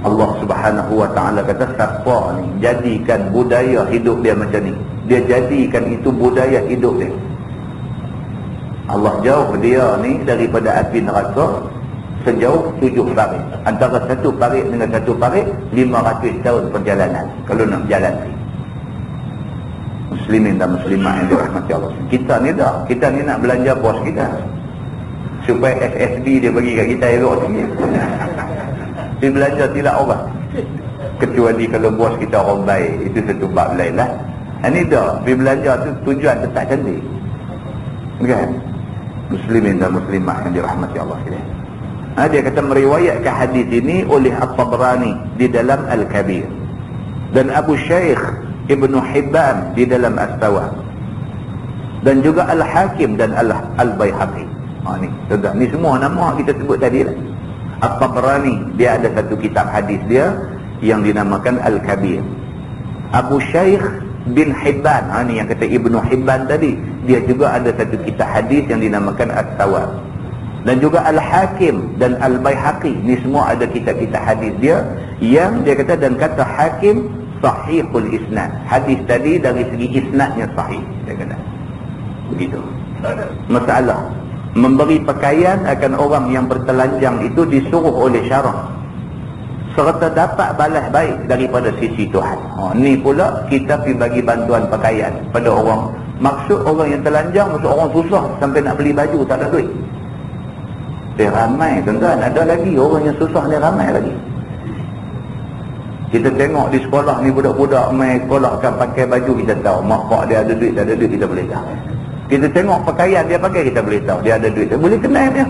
Allah Subhanahu Wa Taala kata, siapa ni jadikan budaya hidup dia macam ni, dia jadikan itu budaya hidup dia, Allah jauh dia ni daripada api neraka sejauh 7 parit. Antara satu parit dengan satu parit 500 tahun perjalanan kalau nak berjalan. Muslimin dan muslimat yang dirahmati Allah, kita ni dah, kita ni nak belanja bos kita supaya SSD dia bagi kat kita elok sikit. Dia belanja tidak orang, kecuali kalau bos kita orang baik, itu satu bab lain lah. Ini dah, dia belanja tu tujuan tetap cantik kan. Muslimin dan muslimat yang dirahmati Allah sekalian. Dia kata meriwayatkan hadis ini oleh At-Tabrani di dalam Al-Kabir, dan Abu Shaykh Ibn Hibban di dalam As-Sawab, dan juga Al-Hakim dan Al-Baihaqi. Ni semua nama kita sebut tadi lah. At-Tabrani dia ada satu kitab hadis dia yang dinamakan Al-Kabir. Abu Shaykh bin Hibban, ni yang kata Ibnu Hibban tadi, dia juga ada satu kitab hadis yang dinamakan As-Sawab, dan juga Al-Hakim dan Al-Baihaqi. Ni semua ada kitab-kitab hadis dia yang dia kata, dan kata Hakim sahihul isnad, hadis tadi dari segi isnadnya sahih, dia kata begitu. Masalah memberi pakaian akan orang yang bertelanjang itu disuruh oleh syarak serta dapat balas baik daripada sisi Tuhan. Ni pula kita pergi bagi bantuan pakaian pada orang. Maksud orang yang telanjang, maksud orang susah sampai nak beli baju tak ada duit. Ramai tuan-tuan, ada lagi orang yang susah ni, ramai lagi. Kita tengok di sekolah ni budak-budak main sekolah kan pakai baju, kita tahu mak pak dia ada duit tak ada duit kita boleh tahu. Kita tengok pakaian dia pakai, kita boleh tahu dia ada duit, boleh kenal dia.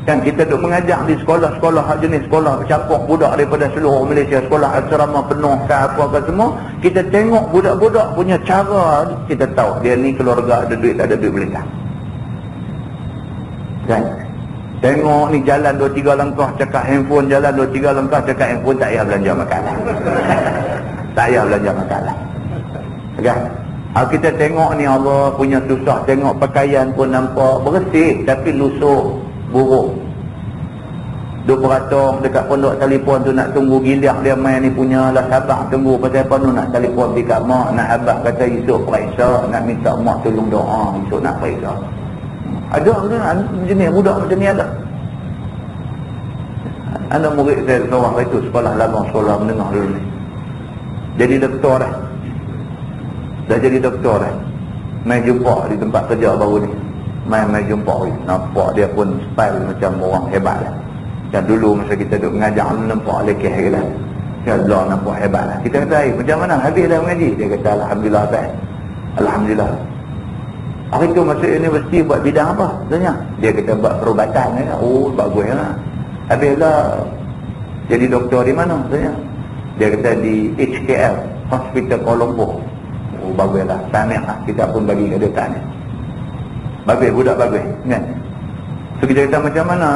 Kan kita duk mengajar di sekolah-sekolah jenis sekolah campur budak daripada seluruh Malaysia, sekolah asrama penuh ke apa semua, kita tengok budak-budak punya cara, kita tahu dia ni keluarga ada duit, tak ada duit, boleh tahu. Kan? Tengok ni jalan 2-3 langkah cakap handphone, jalan 2-3 langkah cakap handphone, tak payah belanja makanan. Tak payah belanja makanan. Kan? Kita tengok ni Allah punya susah, tengok pakaian pun nampak bersih tapi lusuh, buruk. Duk beratong dekat pondok telefon tu nak tunggu giliak dia main ni punya lah, sabar tunggu pasal apa tu, nak telefon pergi kat mak, nak abang kata esok periksa, nak minta mak tolong doa esok nak periksa. Ada jenis budak macam ni ada. Anak murid saya seorang itu sekolah lama, sekolah menengah dulu ni, jadi doktor dah. Dah jadi doktor dah. Main jumpa di tempat kerja baru ni, main jumpa ni, nampak dia pun style macam orang hebat lah. Dan dulu masa kita duduk mengajar, nampak lekeh ke lah. Allah nampak hebat lah. Kita kata, macam mana habis dah mengaji? Dia kata, Alhamdulillah tak. Alhamdulillah. Hari tu masuk universiti buat bidang apa? Tanya. Dia kata buat perubatan. Oh bagus lah. Habis lah jadi doktor di mana? Tanya. Dia kata di HKL, Hospital Kuala Lumpur. Oh bagus lah. Tahniah lah. Kita pun bagi ke dia tahniah. Bagus, budak bagus. Kan? So kita kata macam mana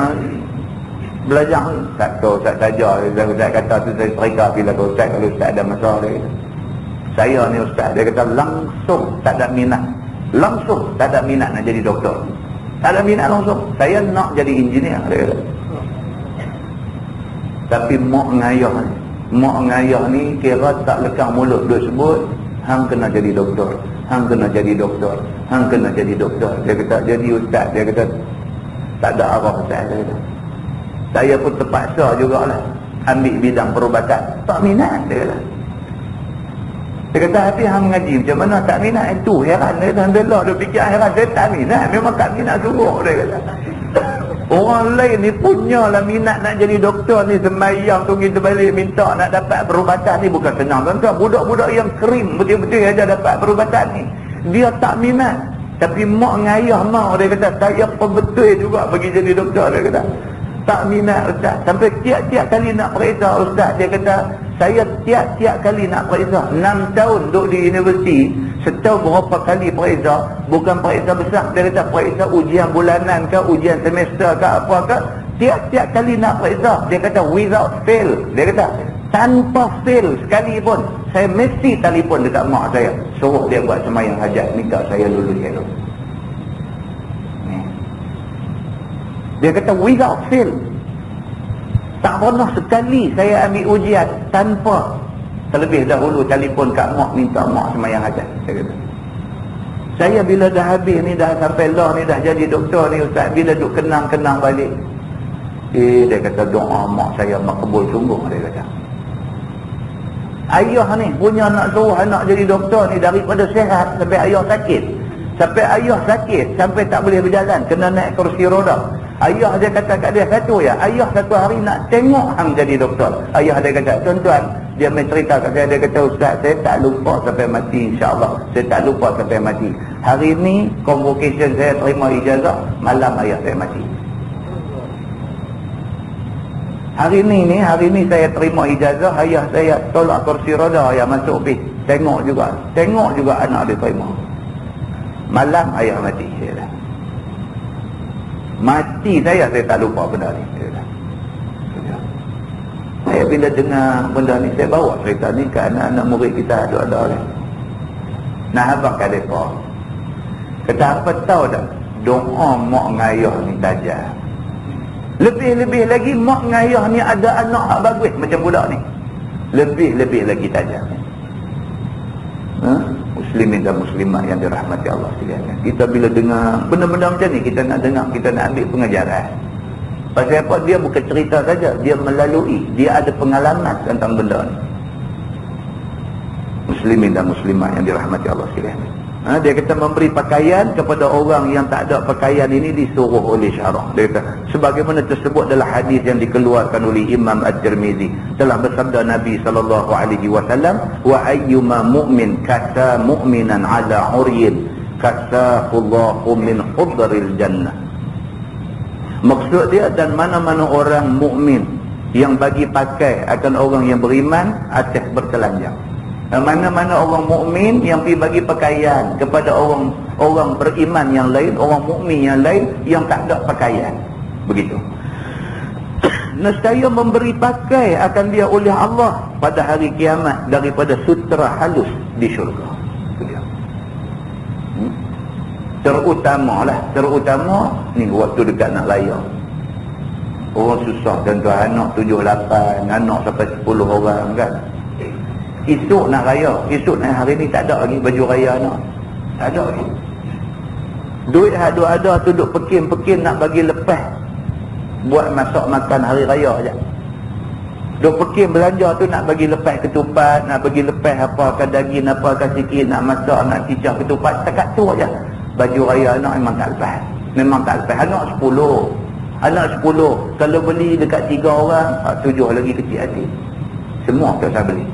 belajar? Tak tahu, tak saja. Ustaz kata tu saya cerita bila ke Ustaz, kalau Ustaz ada masalah dia kata. Saya ni Ustaz, dia kata langsung tak ada minat. Langsung tak ada minat nak jadi doktor. Tak ada minat langsung. Saya nak jadi engineer, dia kata. Tapi mak ngayah ni kira tak lekang mulut duk sebut, hang kena jadi doktor, hang kena jadi doktor, hang kena jadi doktor. Dia kata jadi ustaz, dia kata tak ada arah ustaz, dia kata. Saya pun terpaksa jugalah ambil bidang perubatan. Tak minat, dia kata. Dia kata hati hang mengaji macam mana tak minat? Itu heran, dia kata. Alhamdulillah dia fikir heran, saya tak minat, memang tak minat sungguh, dia kata. Orang lain ni punyalah minat nak jadi doktor ni, sembahyang tunggu terbalik minta nak dapat perubatan ni, bukan senang tuan-tuan. Budak-budak yang kering betul-betul aja dapat perubatan ni, dia tak minat. Tapi mak ngayah mau, dia kata saya betul juga bagi jadi doktor, dia kata. Tak minat ustaz. Sampai tiap-tiap kali nak periksa ustaz, dia kata saya tiap-tiap kali nak periksa. 6 tahun duduk di universiti, setahun berapa kali periksa, bukan periksa besar, dia kata periksa ujian bulanan ke, ujian semester ke, apa ke, tiap-tiap kali nak periksa, dia kata without fail, dia kata tanpa fail sekali pun, saya mesti telefon dekat mak saya, suruh dia buat sembahyang hajat, minta saya lulus elok. Dia kata without fail. Tak pernah sekali saya ambil ujian tanpa terlebih dahulu telefon kat mak, minta mak sembahyang hajat. Dia kata, saya bila dah habis ni, dah sampai lah ni, dah jadi doktor ni ustaz, bila duk kenang-kenang balik, dia kata doa mak saya makbul sungguh, dia kata. Ayah ni punya nak suruh anak jadi doktor ni daripada sihat sampai ayah sakit. Sampai ayah sakit, sampai tak boleh berjalan, kena naik kursi roda. Ayah dia kata kat dia satu ya, ayah satu hari nak tengok hang jadi doktor. Ayah dia kata, tuan-tuan, dia main cerita kat saya, dia kata ustaz, saya tak lupa sampai mati insya-Allah. Saya tak lupa sampai mati. Hari ni convocation saya terima ijazah, malam ayah saya mati. Hari ni saya terima ijazah, ayah saya tolak kursi roda, ayah masuk bis. Tengok juga anak dia terima. Malam ayah mati. Mati saya tak lupa benda ni. Saya bila dengar benda ni, saya bawa cerita ni ke anak-anak murid kita ada ni. Nah abang kat mereka kata apa tahu tak, doa mak ngayah ni tajam. Lebih-lebih lagi mak ngayah ni ada anak yang bagus macam budak ni, lebih-lebih lagi tajam. Muslimin dan muslimat yang dirahmati Allah sekalian. Kita bila dengar benda-benda macam ni, kita nak dengar, kita nak ambil pengajaran. Pasal apa? Dia bukan cerita saja, dia melalui, dia ada pengalaman tentang benda ni. Muslimin dan muslimat yang dirahmati Allah sekalian. Dia kata memberi pakaian kepada orang yang tak ada pakaian ini disuruh oleh syarak. Dia kata sebagaimana tersebut dalam hadis yang dikeluarkan oleh Imam At-Tirmizi, telah bersabda Nabi SAW, wa ayyuma mu'min kata mu'minan ala uryin kasafullahu min hudril jannah. Maksud dia, dan mana-mana orang mukmin yang bagi pakai akan orang yang beriman atas bertelanjang. Mana-mana orang mukmin yang pergi bagi pakaian kepada orang beriman yang lain, orang mukmin yang lain yang tak ada pakaian. Begitu. Nescaya memberi pakai akan dia oleh Allah pada hari kiamat daripada sutera halus di syurga. Terutama ni waktu dekat nak layar. Orang susah, tuan-tuan, anak 7-8, anak sampai 10 orang kan. Esok nak raya, hari ni tak ada lagi baju raya anak. Tak ada lagi. Duit ada tu duk pekin nak bagi lepas buat masak makan hari raya je. Duk pekin belanja tu nak bagi lepas ketupat, nak bagi lepas apakan daging, apakan sikit nak masak, nak cicah ketupat, setakat tu aja. Baju raya anak memang tak lepas. Anak 10 kalau beli dekat 3 orang, 7 lagi kecil hati. Semua tak saya beli.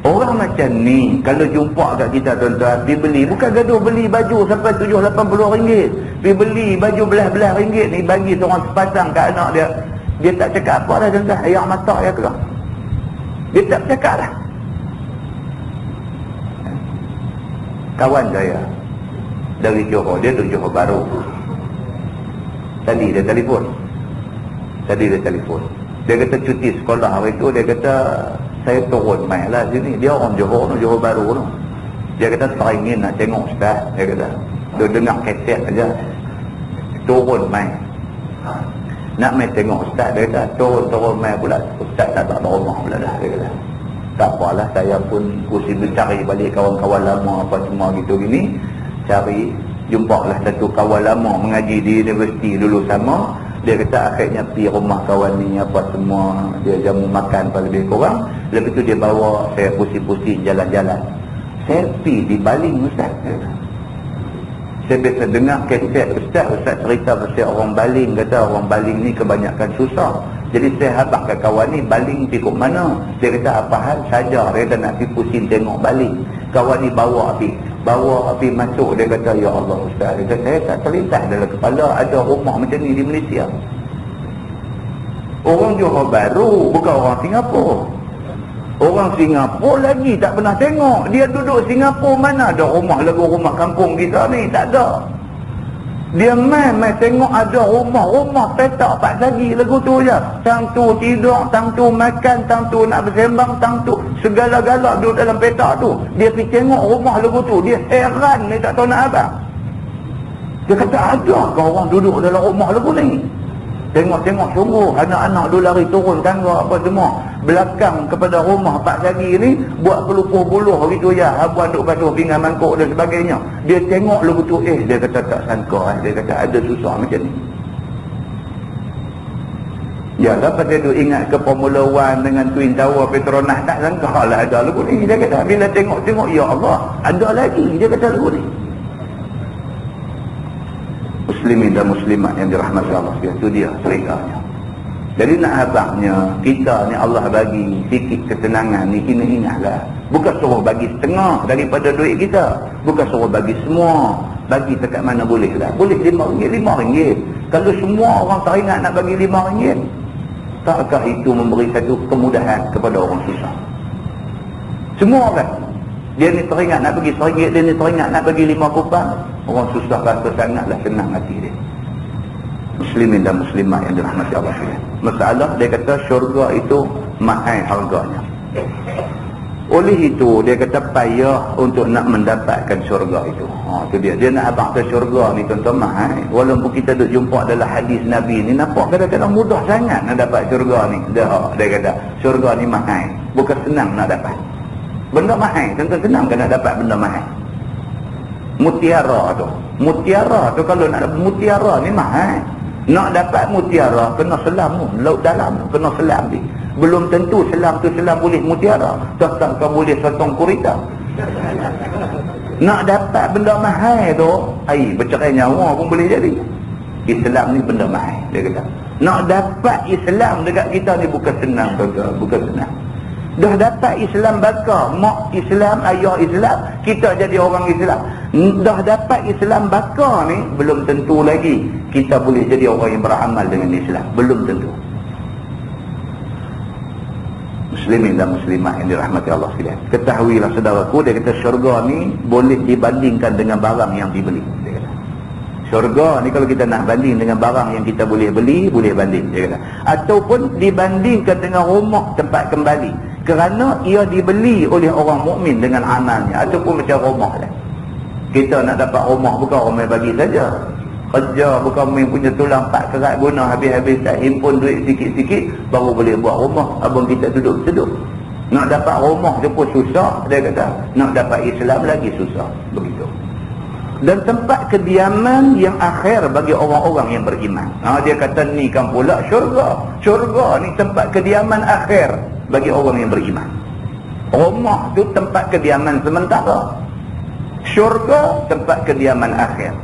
Orang macam ni kalau jumpa kat kita, tuan-tuan, pergi beli, bukan gaduh beli baju sampai 70-80 ringgit. Pergi beli baju belah-belah ringgit ni, bagi seorang sepasang kat anak dia. Dia tak cakap apa dah, tuan-tuan. Air mata dia keluar. Dia tak cakap dah. Kawan saya dari Johor, dia tu Johor Baru. Tadi dia telefon. Dia kata cuti sekolah hari tu, dia kata saya turun main lah sini. Dia orang Johor tu, Johor Baru tu. Dia kata teringin nak tengok ustaz. Dia kata dia dengar kaset aja. Turun main. Nak main tengok ustaz. Dia kata turun main pula. Ustaz tak ada rumah pula dah. Dia kata tak apalah, saya pun pusing cari balik kawan-kawan lama apa semua gitu gini. Cari, jumpalah satu kawan lama mengaji di universiti dulu sama. Dia kata akhirnya pergi rumah kawan ni apa semua, dia jamu makan apa lebih kurang. Lepas tu dia bawa saya pusing-pusing jalan-jalan. Saya pergi di baling ustaz. Saya biasa dengar kaset ustaz cerita pasal orang baling. Kata orang baling ni kebanyakan susah. Jadi saya habaq ke kawan ni, baling pergi ke mana? Dia kata apa hal saja. Dia kata nak pergi pusing tengok baling. Kawan ni bawa api masuk. Dia kata ya Allah ustaz, dia kata saya tak terlintas dalam kepala ada rumah macam ni di Malaysia. Orang Johor Baru, bukan orang Singapura. Orang Singapura lagi tak pernah tengok. Dia duduk Singapura, mana ada rumah lagu rumah kampung kita ni, tak ada. Dia main tengok ada rumah petak pak sagi lagu tu je. Tang tu tidur, tang tu makan, tang tu nak bersembang, tang tu segala-gala duduk dalam petak tu. Dia pergi tengok rumah lagu tu, dia heran, dia tak tahu nak apa. Dia kata ada ke orang duduk dalam rumah lagu ni? Tengok sungguh anak-anak dulu lari turun tangga apa semua. Belakang kepada rumah pak sagi ni buat pelupuh buluh gitu ya. Habuan duk basuh pinggan mangkuk dan sebagainya. Dia tengok lagu tu, dia kata tak sangka. Dia kata ada susah macam ni. Ya, lepas dia duk ingat ke Formula 1 dengan Twin Tower Petronas, tak sangka lah ada lagu ni. Dia kata bila tengok ya Allah, ada lagi. Dia kata lagu ni. Muslimin dan muslimat yang dirahmati Allah, itu dia ceritanya. Jadi nak habaqnya, kita ni Allah bagi sikit ketenangan ni, kena ingatlah. Bukan suruh bagi setengah daripada duit kita, bukan suruh bagi semua. Bagi dekat mana boleh lah. Boleh RM5. Kalau semua orang teringat nak bagi RM5, takkah itu memberi satu kemudahan kepada orang susah? Semua kan, dia ni teringat nak bagi RM1, dia ni teringat nak bagi 5 kupang. Orang susah rasa sangatlah senang hati dia. Muslimin dan muslimat yang dirahmati Allah. Masalah dia kata syurga itu mahal harganya. Oleh itu dia kata payah untuk nak mendapatkan syurga itu. Itu dia. Dia nak abang ke syurga ni tuan-tuan mahal. Walaupun kita duk jumpa dalam hadis Nabi ni, nampak kadang-kadang mudah sangat nak dapat syurga ni. Dia kata syurga ni mahal. Bukan senang nak dapat. Benda mahal. Tuan-tuan senang kan nak dapat benda mahal. Mutiara tu kalau nak dapat mutiara ni mahal. Nak dapat mutiara kena selam tu, laut dalam tu kena selam ni. Belum tentu selam tu selam boleh mutiara, tetap kau boleh sotong kurita. Nak dapat benda mahal tu, bercerai nyawa pun boleh jadi. Islam ni benda mahal, dia kata. Nak dapat Islam dekat kita ni bukan senang, bukan senang. Dah dapat Islam bakar, mak Islam, ayah Islam, kita jadi orang Islam. Dah dapat Islam bakar ni, belum tentu lagi kita boleh jadi orang yang beramal dengan Islam. Belum tentu. Muslimin dan muslimat yang dirahmati Allah sekalian, ketahuilah saudaraku, dia kata syurga ni boleh dibandingkan dengan barang yang dibeli. Dia kata syurga ni kalau kita nak banding dengan barang yang kita boleh beli, boleh banding, dia kata. Ataupun dibandingkan dengan rumah tempat kembali, kerana ia dibeli oleh orang mukmin dengan amalnya. Ataupun macam rumah lah, kita nak dapat rumah bukan orang bagi saja. Kerja bukan main punya tulang 4 kerat guna habis-habis, tak himpun duit sikit-sikit baru boleh buat rumah. Abang kita duduk-duduk. Nak dapat rumah tu pun susah, dia kata. Nak dapat Islam lagi susah. Begitu. Dan tempat kediaman yang akhir bagi orang-orang yang beriman. Dia kata ni kan pula syurga. Syurga ni tempat kediaman akhir bagi orang yang beriman. Rumah tu tempat kediaman sementara. Syurga tempat kediaman akhir.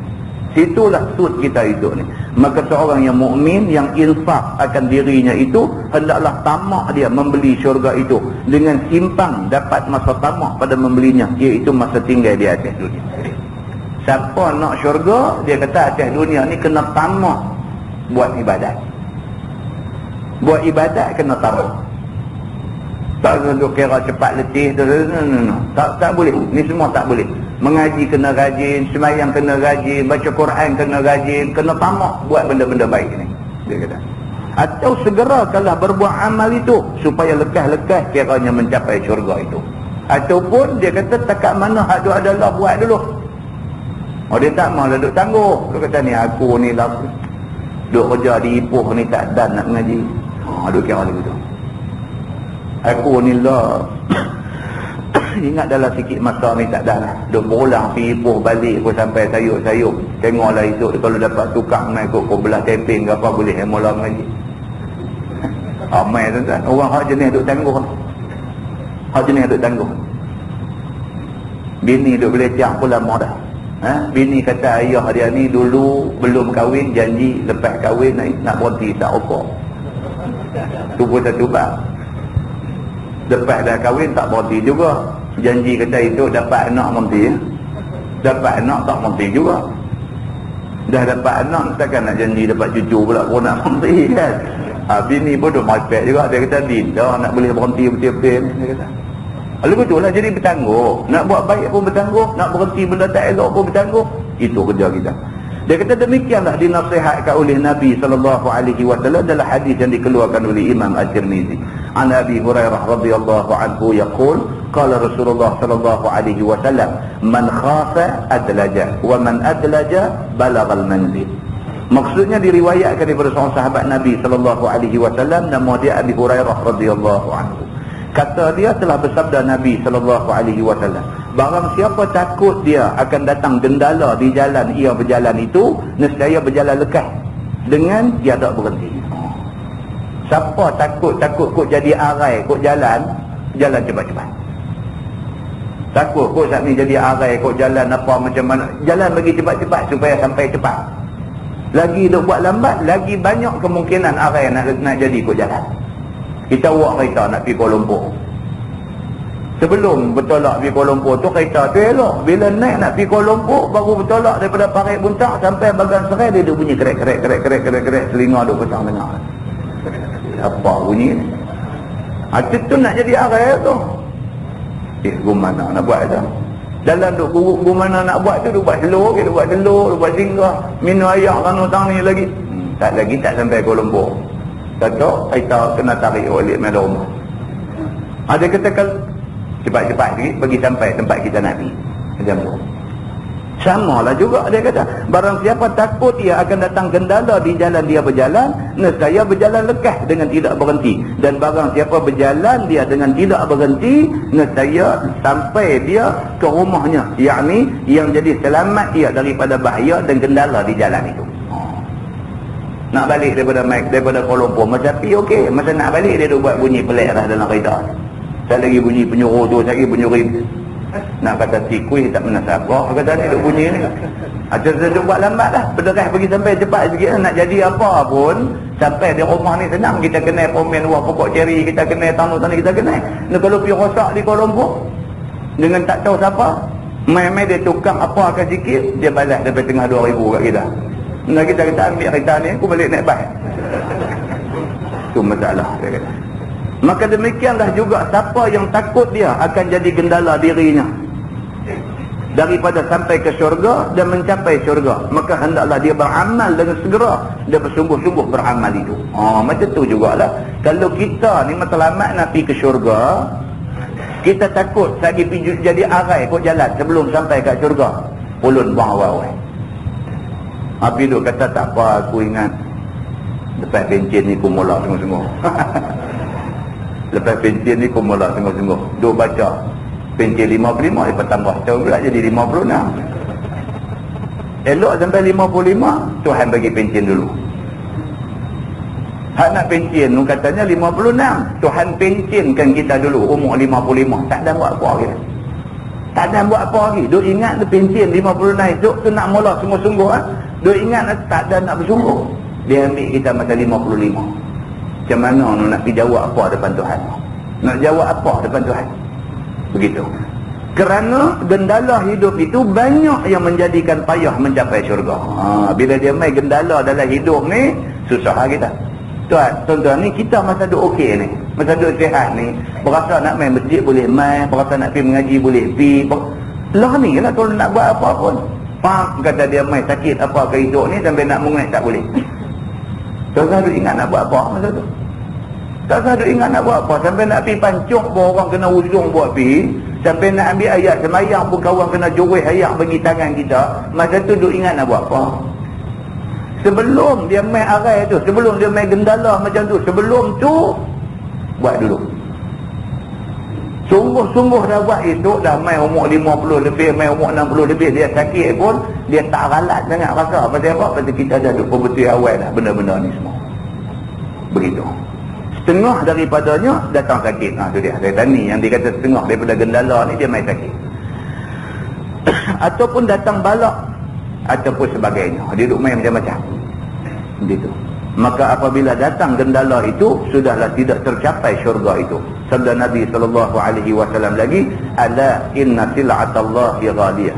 Situlah sud kita hidup ni. Maka seorang yang mukmin yang infak akan dirinya itu, hendaklah tamak dia membeli syurga itu dengan simpang dapat masa tamak pada membelinya, iaitu masa tinggal di atas dunia. Siapa nak syurga, dia kata atas dunia ni kena tamak buat ibadat. Buat ibadat kena tamak. Tak duduk kira cepat letih, tak boleh. Ni semua tak boleh. Mengaji kena rajin, sembahyang kena rajin, baca Quran kena rajin, kena tamak buat benda-benda baik ni, dia kata. Atau segerakanlah berbuat amal itu supaya lekas-lekas kiranya mencapai syurga itu. Ataupun dia kata takat mana hak tu adalah buat dulu. Dia tak mahu duduk tangguh. Dia kata ni aku ni lah duduk kerja di Ipoh ni tak dan nak mengaji. Duduk kira begitu. Aku ni lah ingat dalam sikit masa ni tak dah lah. Duk berulang pergi Ipoh balik aku sampai sayuk-sayuk. Tengoklah esok kalau dapat tukang mai kau belah temping ke apa boleh mula mengaji. Ramai tuan-tuan. Orang hak jenis duk tangguh. Hak jenis duk tangguh. Bini duk belecak pun lama dah. Bini kata ayah dia ni dulu belum kahwin janji lepas kahwin nak berhenti tak rokok. Tu pun satu bab. Lepas dah kahwin tak berhenti juga. Janji kata itu dapat anak berhenti. Dapat anak tak berhenti juga. Dah dapat anak takkan nak janji dapat cucu pula pun nak berhenti kan. Bini pun duk maripek juga. Dia kata dia nak boleh berhenti betul-betul. Dia kata lalu betul lah jadi bertangguh. Nak buat baik pun bertangguh, nak berhenti benda tak elok pun bertangguh. Itu kerja kita. Dia kata demikianlah dinasihatkan oleh Nabi SAW dalam hadis yang dikeluarkan oleh Imam At-Tirmizi. An Abi Hurairah radhiyallahu anhu yaqul qala Rasulullah sallallahu alaihi wasallam man khafa adlaja wa man adlaja balagha al-manzil. Maksudnya diriwayatkan daripada seorang sahabat Nabi sallallahu alaihi wasallam, nama dia Abi Hurairah radhiyallahu anhu. Kata dia telah bersabda Nabi SAW, barang siapa takut dia akan datang gendala di jalan ia berjalan itu, nescaya berjalan lekas dengan dia tak berhenti. Siapa takut kok jadi arai kok jalan cepat-cepat. Takut kok saat ni jadi arai kok jalan apa macam mana, jalan bagi cepat-cepat supaya sampai cepat. Lagi duk buat lambat, lagi banyak kemungkinan arai nak jadi kok jalan. Kita buat kereta nak pergi Kuala Lumpur. Sebelum bertolak pergi Kuala Lumpur tu kereta tu elok. Bila naik nak pergi Kuala Lumpur baru bertolak daripada Parit Buntak sampai Bagan Serai, dia duk bunyi kerek selinga duk petang dengar. Apa bunyi ni? Tu nak jadi arai tu. Gimana nak buat tu? Dalam duk gimana nak buat tu, duk buat telur, duk buat singgah, minum air kan hutang ni lagi. Tak sampai Kuala Lumpur. Kata kita kena tarik balik main rumah. Ada kata kalau cepat-cepat sikit bagi sampai tempat kita nak pergi. Macam tu. Samalah juga dia kata, barang siapa takut ia akan datang gendala di jalan dia berjalan, nescaya berjalan lekas dengan tidak berhenti. Dan barang siapa berjalan dia dengan tidak berhenti, nescaya sampai dia ke rumahnya, yakni yang jadi selamat ia daripada bahaya dan gendala di jalan itu. Nak balik daripada Kuala Lumpur masa pergi okey, masa nak balik dia buat bunyi pelik dah dalam kereta. Saya lagi bunyi penyuruh tu, saya lagi penyuruh nak kata tikui tak pernah siapa kata ni duk bunyi ni. Dia buat lambat dah, berderah pergi sampai cepat sikit. Nak jadi apa pun sampai di rumah ni senang, kita kena pomen buah pokok ceri, kita kena tanu kita kena. Kalau pergi rosak di Kuala Lumpur dengan tak tahu siapa, Mai-mai dia tukang apa akan sikit, dia balas sampai tengah 2,000 kat kita. Nah kita kata ambil kereta ni, aku balik naik bas. Itu masalah dia kata. Maka demikianlah juga siapa yang takut dia akan jadi gendala dirinya daripada sampai ke syurga dan mencapai syurga, maka hendaklah dia beramal dengan segera, dia bersungguh-sungguh beramal itu. Macam tu jugalah kalau kita ni matlamat nak pergi ke syurga, kita takut lagi jadi arai kot jalan sebelum sampai ke syurga, ulun buang awal-awal. Habis duk kata tak apa, aku ingat lepas pencen ni aku mula sungguh-sungguh. Lepas pencen ni aku mula sungguh-sungguh, duk baca pencen 55, lepas tambah tahun pula jadi 56. Elok sampai 55, Tuhan bagi pencen dulu. Hak nak pencen tu katanya 56, Tuhan pencenkan kita dulu umur 55. Tak ada buat apa lagi. Tak ada buat apa lagi. Duk ingat tu pencen 56 esok tu nak mula sungguh-sungguh. Duk ingat tak ada nak bersungguh. Dia ambil kita masa 55. Macam mana nak pergi jawab apa depan Tuhan? Nak jawab apa depan Tuhan? Begitu. Kerana gendala hidup itu banyak yang menjadikan payah mencapai syurga. Bila dia main gendala dalam hidup ni, susah kita. Tuan-tuan ni kita masa duk okey ni, masa duk sihat ni, berasa nak main masjid boleh main, berasa nak pergi mengaji boleh pergi. Lah ni lah kalau nak buat apa pun. Kata dia main sakit apa ke hidup ni sampai nak mengaji tak boleh. Tuan-tuan duk ingat nak buat apa masa tu? Tak ada ingat nak buat apa. Sampai nak pergi pancung pun orang kena ujung buat pergi. Sampai nak ambil ayat semayang pun kawan kena joreh ayat bagi tangan kita. Masa tu duk ingat nak buat apa. Sebelum dia main arai tu, sebelum dia main gendala macam tu, sebelum tu buat dulu. Sungguh-sungguh dah buat esok, dah main umur 50 lebih, main umur 60 lebih, dia sakit pun dia tak ralat sangat rasa. Pasal apa? Pasal kita dah duk perbetul awal dah benda-benda ni semua. Begitu. Setengah daripadanya datang sakit. Tu dia. Saya ni yang dikata setengah daripada gendala ni dia main sakit. Ataupun datang balak ataupun sebagainya. Dia duduk main macam-macam. Begitu. Maka apabila datang gendala itu, sudahlah tidak tercapai syurga itu. Sabda Nabi SAW lagi, ala inna sil'atallahi ghaliyah.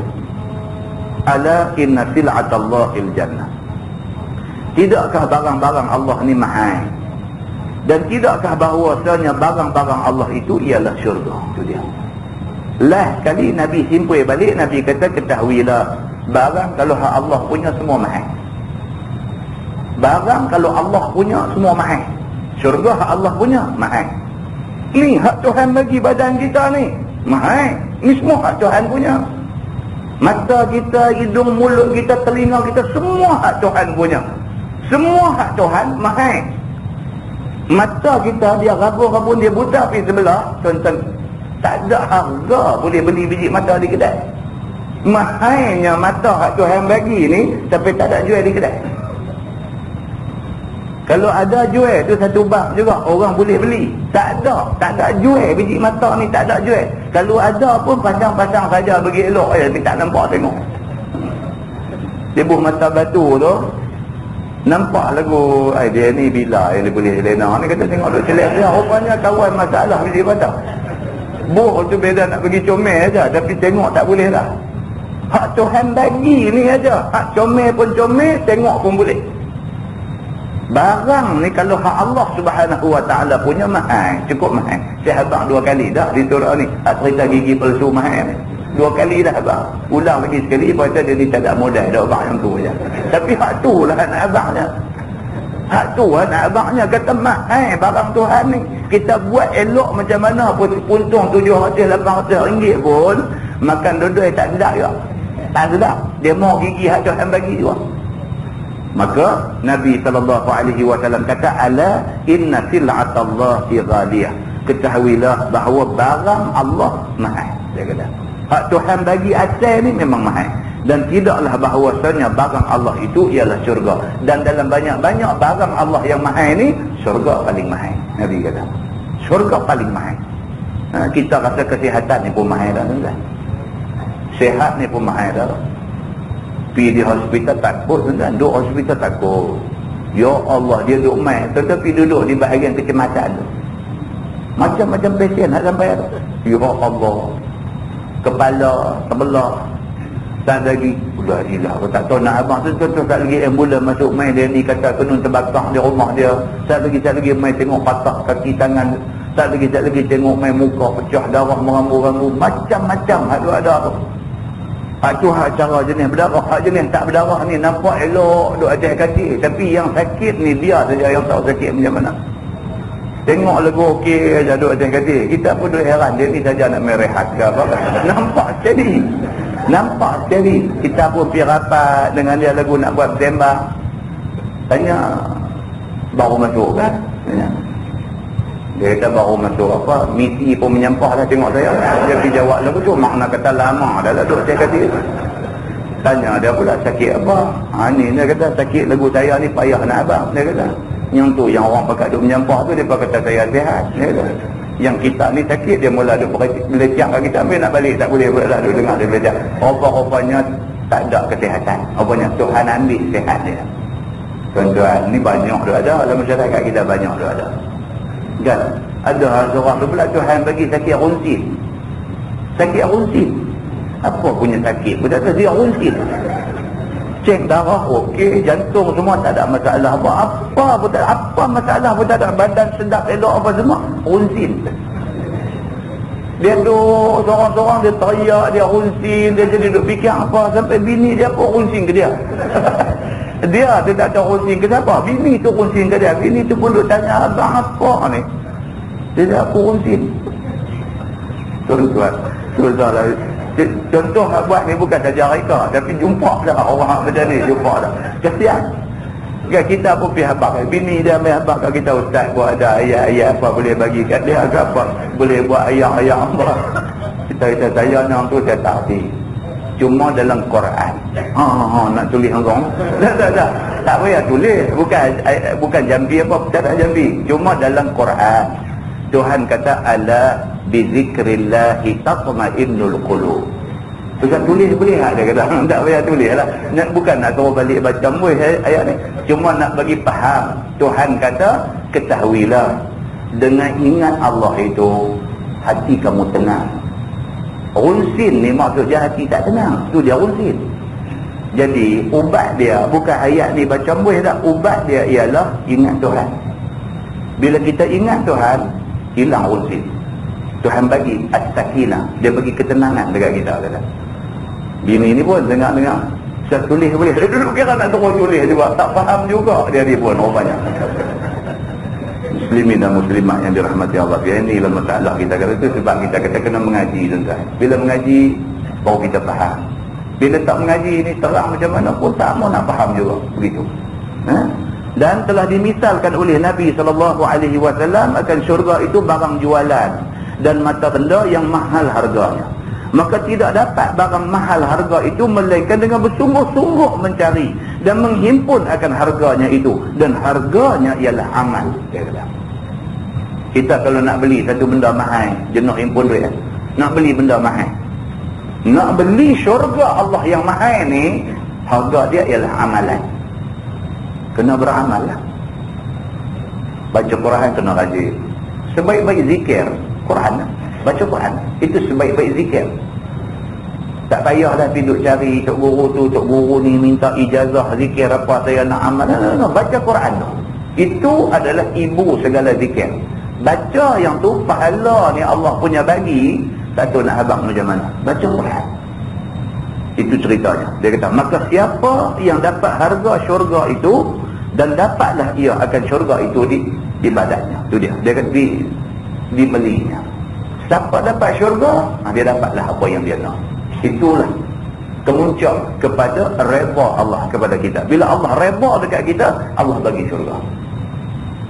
Ala inna sil'atallahi jannah. Tidakkah barang-barang Allah ni mahal? Dan tidakkah bahawasanya barang-barang Allah itu ialah syurga? Itu dia. Lah kali Nabi simpul balik, Nabi kata ketahuilah, barang kalau hak Allah punya semua mahal. Barang kalau Allah punya semua mahal. Syurga hak Allah punya mahal. Ni hak Tuhan bagi badan kita ni mahal. Ni semua hak Tuhan punya. Mata kita, hidung, mulut kita, telinga kita, semua hak Tuhan punya. Semua hak Tuhan mahal. Mata kita dia rabun-rabun, dia buta pergi sebelah, tuan-tuan, tak ada harga boleh beli biji mata di kedai. Mahalnya mata hak Tuhan bagi ni, tapi tak ada jual di kedai. Kalau ada jual tu satu bab juga, orang boleh beli. Tak ada jual biji mata ni, tak ada jual. Kalau ada pun pasang-pasang saja bagi elok tapi tak nampak tengok. Dia buh mata batu tu, nampak lagu dia ni bila yang dia boleh lena ni, kata tengok duk selek dia, rupanya kawan masalah biji mata. Buh tu beda nak pergi comel aja, tapi tengok tak boleh lah. Hak Tuhan bagi ni aja, hak comel pun comel, tengok pun boleh. Barang ni kalau hak Allah Subhanahu Wa Taala punya mahal, cukup mahal. Saya abang 2 kali dah di surah ni, hak cerita gigi palsu mahal ni. 2 kali dah abang. Ulang lagi sekali, pasal dia ni tak ada modal dah abang yang tu je. Tapi hak tu lah anak abangnya. Hak tu anak abangnya kata mahal barang Tuhan ni. Kita buat elok macam mana pun, puntung 700-800 ringgit pun, makan dodoi tak sedap juga. Tak sedap. Dia mau gigi hak Tuhan bagi juga. Maka Nabi SAW kata, ala inna sil'atallahi ghaliyah. Ketahuilah bahawa barang Allah mahal. Dia kata hak Tuhan bagi asal ni memang mahal. Dan tidaklah bahawasanya barang Allah itu ialah syurga. Dan dalam banyak-banyak barang Allah yang mahal ni, syurga paling mahal. Nabi kata syurga paling mahal. Kita rasa kesihatan ni pun mahal dah, kan? Sihat ni pun mahal dah. Pergi di hospital takut, kan? Duduk hospital takut. Ya Allah, dia duduk main, tetapi duduk di bahagian kecemasan tu. Macam-macam pasien nak sampai tu. Ya Allah, kepala terbelah. Tak lagi udah gila, aku tak tahu nak abang tu tak lagi ambulans masuk main dia ni kata kena terbakar di rumah dia. Tak lagi main tengok patah kaki tangan. Tak lagi tengok main muka pecah darah merambu-rambu, macam-macam hak ada tu. Hak tu hak cara jenis berdarah, hak jenis tak berdarah ni nampak elok duk atas kaki, tapi yang sakit ni dia saja yang tahu sakit macam mana. Tengok lagu okey aja duk atas kaki. Kita pun duk heran dia ni saja nak merehat ke apa. Nampak steady. Kita pun pergi rapat dengan dia lagu nak buat sembang. Tanya, baru masuk kan? Tanya. Dia kata baru masuk apa? Misi pun menyampah dah tengok saya. Dia pergi jawab lagu tu, makna kata lama dah lah duk saya kata. Tanya dia pula sakit apa? Ni dia kata sakit lagu saya ni payah nak abang. Dia kata, yang tu yang orang pakat duk menyampah tu dia kata saya sihat. Dia kata, yang kita ni sakit dia mula duk belecak kat kita, ambil nak balik tak boleh pula duk dengar dia belecak. Rupanya tak ada kesihatan. Rupanya Tuhan ambil sihat dia. Tuan-tuan, ni banyak dia ada dalam masyarakat kita, banyak dia ada. Kan? Ada seorang tu pula Tuhan bagi sakit runsin. Sakit runsin. Apa punya sakit? Budak tu dia runsin. Cek darah okey, jantung semua tak ada masalah. Apa masalah pun tak ada, badan sedap elok apa semua, runsin. Dia duduk seorang-seorang dia teriak, dia runsin, dia jadi duduk fikir apa sampai bini dia pun runsin ke dia. Dia tak tahu runsin ke siapa, bini tu runsin ke dia. Bini tu pun duduk tanya, abang apa ni? Dia kata aku runsin. Tuan-tuan lah. Contoh nak buat ni bukan saja mereka, tapi jumpa dah orang macam ni, jumpa dah. Kesian. Kan kita pun pergi habaq. Bini dia ambil habaq kat kita, ustaz buat ada ayat-ayat apa boleh bagi kat dia ke apa. Boleh buat ayat-ayat apa. Kita kata saya nak tu saya tak hati. Cuma dalam Quran. Nak tulis orang. Tak payah tulis. Bukan jambi apa, tak jambi. Cuma dalam Quran. Tuhan kata ala bizikrillahi tatma'innul qulub. Ustaz tulis boleh tak? Dia kata tak payah tulis lah. Bukan nak tahu balik baca ayat ni, cuma nak bagi faham. Tuhan kata ketahuilah dengan ingat Allah itu hati kamu tenang. Runsin ni maksudnya hati tak tenang, tu dia runsin. Jadi ubat dia bukan ayat ni baca boleh tak, ubat dia ialah ingat Tuhan. Bila kita ingat Tuhan, hilang runsin. Tuhan bagi as-sakinah, dia bagi ketenangan dekat kita kata. Bini ni pun dengar-dengar saya tulis boleh, dia duduk kira nak terus tulis juga, tak faham juga dia pun rupanya. Muslimin dan muslimat yang dirahmati Allah, ini ialah masalah kita kata itu sebab kita kena mengaji tuan-tuan. Bila mengaji baru kita faham. Bila tak mengaji ni terang macam mana pun tak mau nak faham juga begitu. Dan telah dimisalkan oleh Nabi SAW akan syurga itu barang jualan dan mata benda yang mahal harganya. Maka tidak dapat barang mahal harga itu melainkan dengan bersungguh-sungguh mencari dan menghimpun akan harganya itu, dan harganya ialah amal. Kita kalau nak beli satu benda mahal, jenuh himpun duit. Nak beli benda mahal, nak beli syurga Allah yang mahal ni, harga dia ialah amalan. Kena beramal lah. Baca Quran kena rajin. Sebaik-baik zikir Quran, baca Quran itu sebaik-baik zikir. Tak payahlah duduk cari tok guru ni minta ijazah zikir apa saya nak amal. No, baca Quran tu. Itu adalah ibu segala zikir. Baca yang tu pahala ni Allah punya bagi, tak tahu nak habaq macam mana. Baca Quran. Itu ceritanya. Dia kata, maka siapa yang dapat harga syurga itu dan dapatlah ia akan syurga itu di badannya. Itu dia. Dia kata di melinya. Siapa dapat syurga, dia dapatlah apa yang dia nak. Itulah kemuncak kepada redha Allah kepada kita. Bila Allah redha dekat kita, Allah bagi syurga.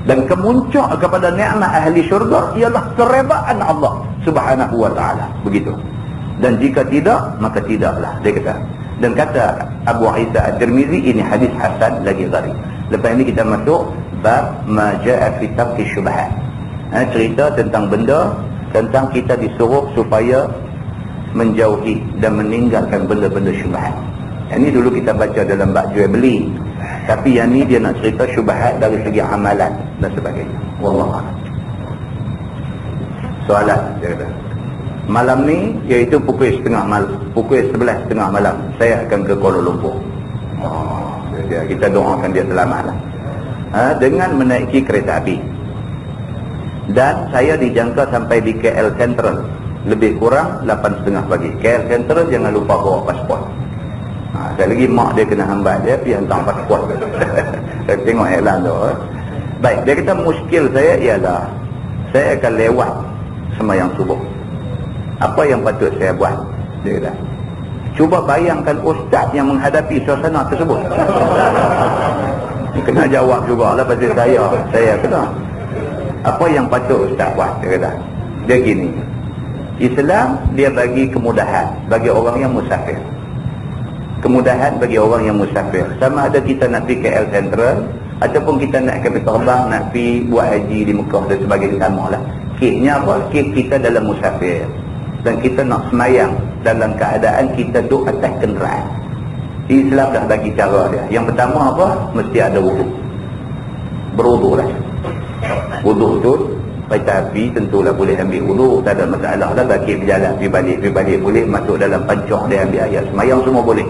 Dan kemuncak kepada nikmat ahli syurga ialah keredaan Allah Subhanahu wa taala. Begitu. Dan jika tidak, maka tidaklah, dia kata. Dan kata Abu Isa At-Tirmizi, ini hadis hasan lagi gharib. Lepas ini kita masuk bab ma jaa fi tarki syubhat. Cerita tentang benda, tentang kita disuruh supaya menjauhi dan meninggalkan benda-benda syubhat. Yang ini dulu kita baca dalam bab jual beli. Tapi yang ni dia nak cerita syubhat dari segi amalan dan sebagainya. Wallahu a'lam. Soalan dia kata. Malam ni iaitu pukul 11.30 malam saya akan ke Kuala Lumpur. Kita doakan dia selamatlah. Dengan menaiki kereta api. Dan saya dijangka sampai di KL Central lebih kurang 8.30 pagi. KL Central jangan lupa bawa pasport. Sekali lagi mak dia kena hambat dia pergi hantar pasport. Saya tengok iklan tu. Baik, dia kata muskil saya ialah saya akan lewat sembahyang subuh. Apa yang patut saya buat? Dia kata, cuba bayangkan ustaz yang menghadapi suasana tersebut. Kena jawab jugalah pasal saya kena. Apa yang patut ustaz buat? Dia kata, dia gini, Islam dia bagi kemudahan bagi orang yang musafir. Kemudahan bagi orang yang musafir. Sama ada kita nak pergi KL Central ataupun kita nak pergi terbang, nak pergi buat haji di Mekah dan sebagainya, sama lah. Kisnya apa? Kis kita dalam musafir. Dan kita nak semayang dalam keadaan kita duduk atas kenderaan. Islam dah bagi cara dia. Yang pertama apa? Mesti ada wudu. Berwudu lah. Wudu tu tapi tentulah boleh ambil wudu, tak ada masalah lah. Bagi berjalan, pergi balik boleh. Masuk dalam pancong dia ambil ayat semayang semua boleh.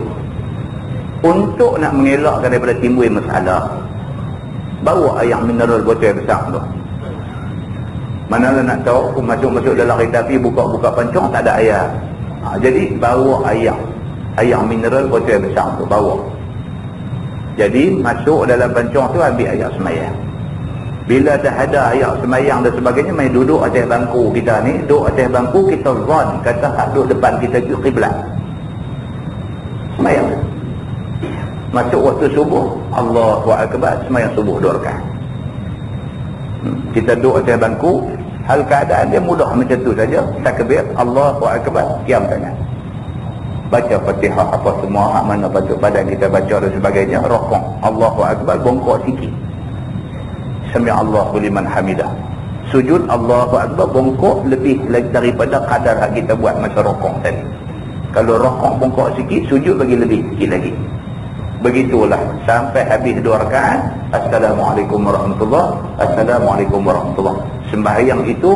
Untuk nak mengelakkan daripada timbul masalah, bawa air mineral botol besar tu. Manalah nak tahu masuk dalam kereta api, buka pancong tak ada air. Jadi bawa air mineral botol besar tu bawa. Jadi masuk dalam pancong tu ambil air semayang. Bila dah ada air semayang dan sebagainya, main duduk atas bangku kita ni, duduk atas bangku kita zon kata hak duduk depan kita ke kiblat. Semayang. Masuk waktu subuh, Allahu Akbar, semayang subuh 2 rakaat. Kita duduk atas bangku, hal keadaan dia mudah macam tu saja. Takbir, Allahu Akbar, kiam tangan. Baca Fatihah apa semua, hak mana patut badan kita baca dan sebagainya, rokok. Allahu Akbar, bongkok sikit. Sami Allahu liman hamidah. Sujud Allahu Akbar, bongkok lebih daripada kadar hak kita buat masa rokok tadi. Kalau rokok bongkok sikit, sujud bagi lebih sikit lagi. Begitulah sampai habis 2 rakaat. Assalamualaikum warahmatullahi wabarakatuh. Assalamualaikum warahmatullahi wabarakatuh. Sembahyang itu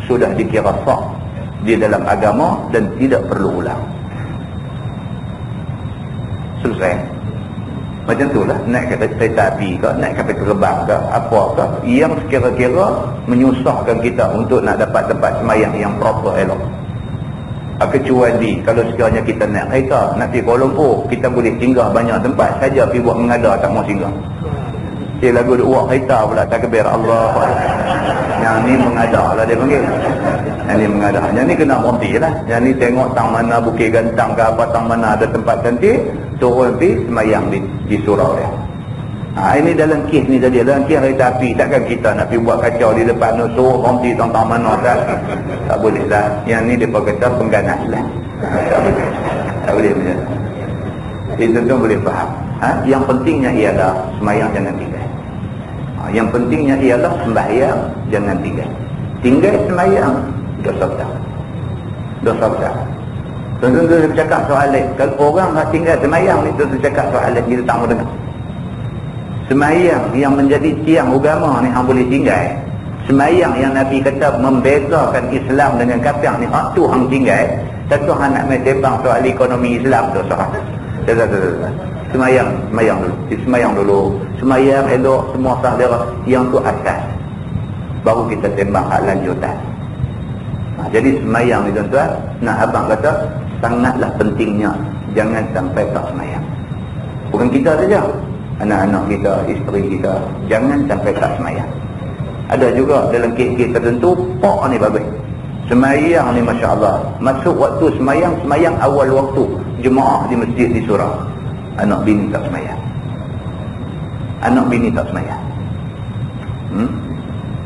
sudah dikira sah di dalam agama dan tidak perlu ulang. Selesai. Macam itulah naik kereta api ke, naik kapal terbang ke, apa ke yang sekira-kira menyusahkan kita untuk nak dapat tempat sembahyang yang proper elok. Kecuali kalau sekiranya kita naik kereta nak pergi Kuala Lumpur, kita boleh singgah banyak tempat saja, pergi buat mengada tak mau singgah. Lagu buat kereta pula takbir Allah. Yang ni mengada lah dia panggil. Yang ni mengada. Yang ni kena berhenti lah. Yang ni tengok tang mana Bukit Gantang ke apa, tang mana ada tempat cantik, turun pergi semayang di surau dia. Ini dalam kes ni tadi, dalam kes kereta api. Takkan kita nak pergi buat kacau di depan tu, suruh berhenti tang mana tak boleh lah. Yang ni dia kata pengganas lah. Tak boleh macam tu. Itu tu boleh faham. Yang pentingnya ialah semayang jangan tinggal. Yang pentingnya ialah sembahyang jangan tinggal. Tinggal sembahyang dosa besar. Dosa besar. Tentu bercakap soal lain. Kalau orang nak tinggal sembahyang ni, tentu cakap soal lain, kita tak mau dengar. Sembahyang yang menjadi tiang agama ni hang boleh tinggal. Sembahyang yang Nabi kata membezakan Islam dengan kafir ni, tu hang tinggal. Tentu hang nak main sembang soal ekonomi Islam tu sah. Semayang dulu. Semayang elok, semua sahaja yang tu asas. Baru kita sembang hak lanjutan. Jadi semayang ni tuan-tuan, nak abang kata sangatlah pentingnya. Jangan sampai tak semayang. Bukan kita saja, anak-anak kita, isteri kita, jangan sampai tak semayang. Ada juga dalam kes-kes tertentu, pok ni bagus. Semayang ni Masya Allah, masuk waktu semayang awal waktu, jemaah di masjid di surau. Anak bini tak semayang.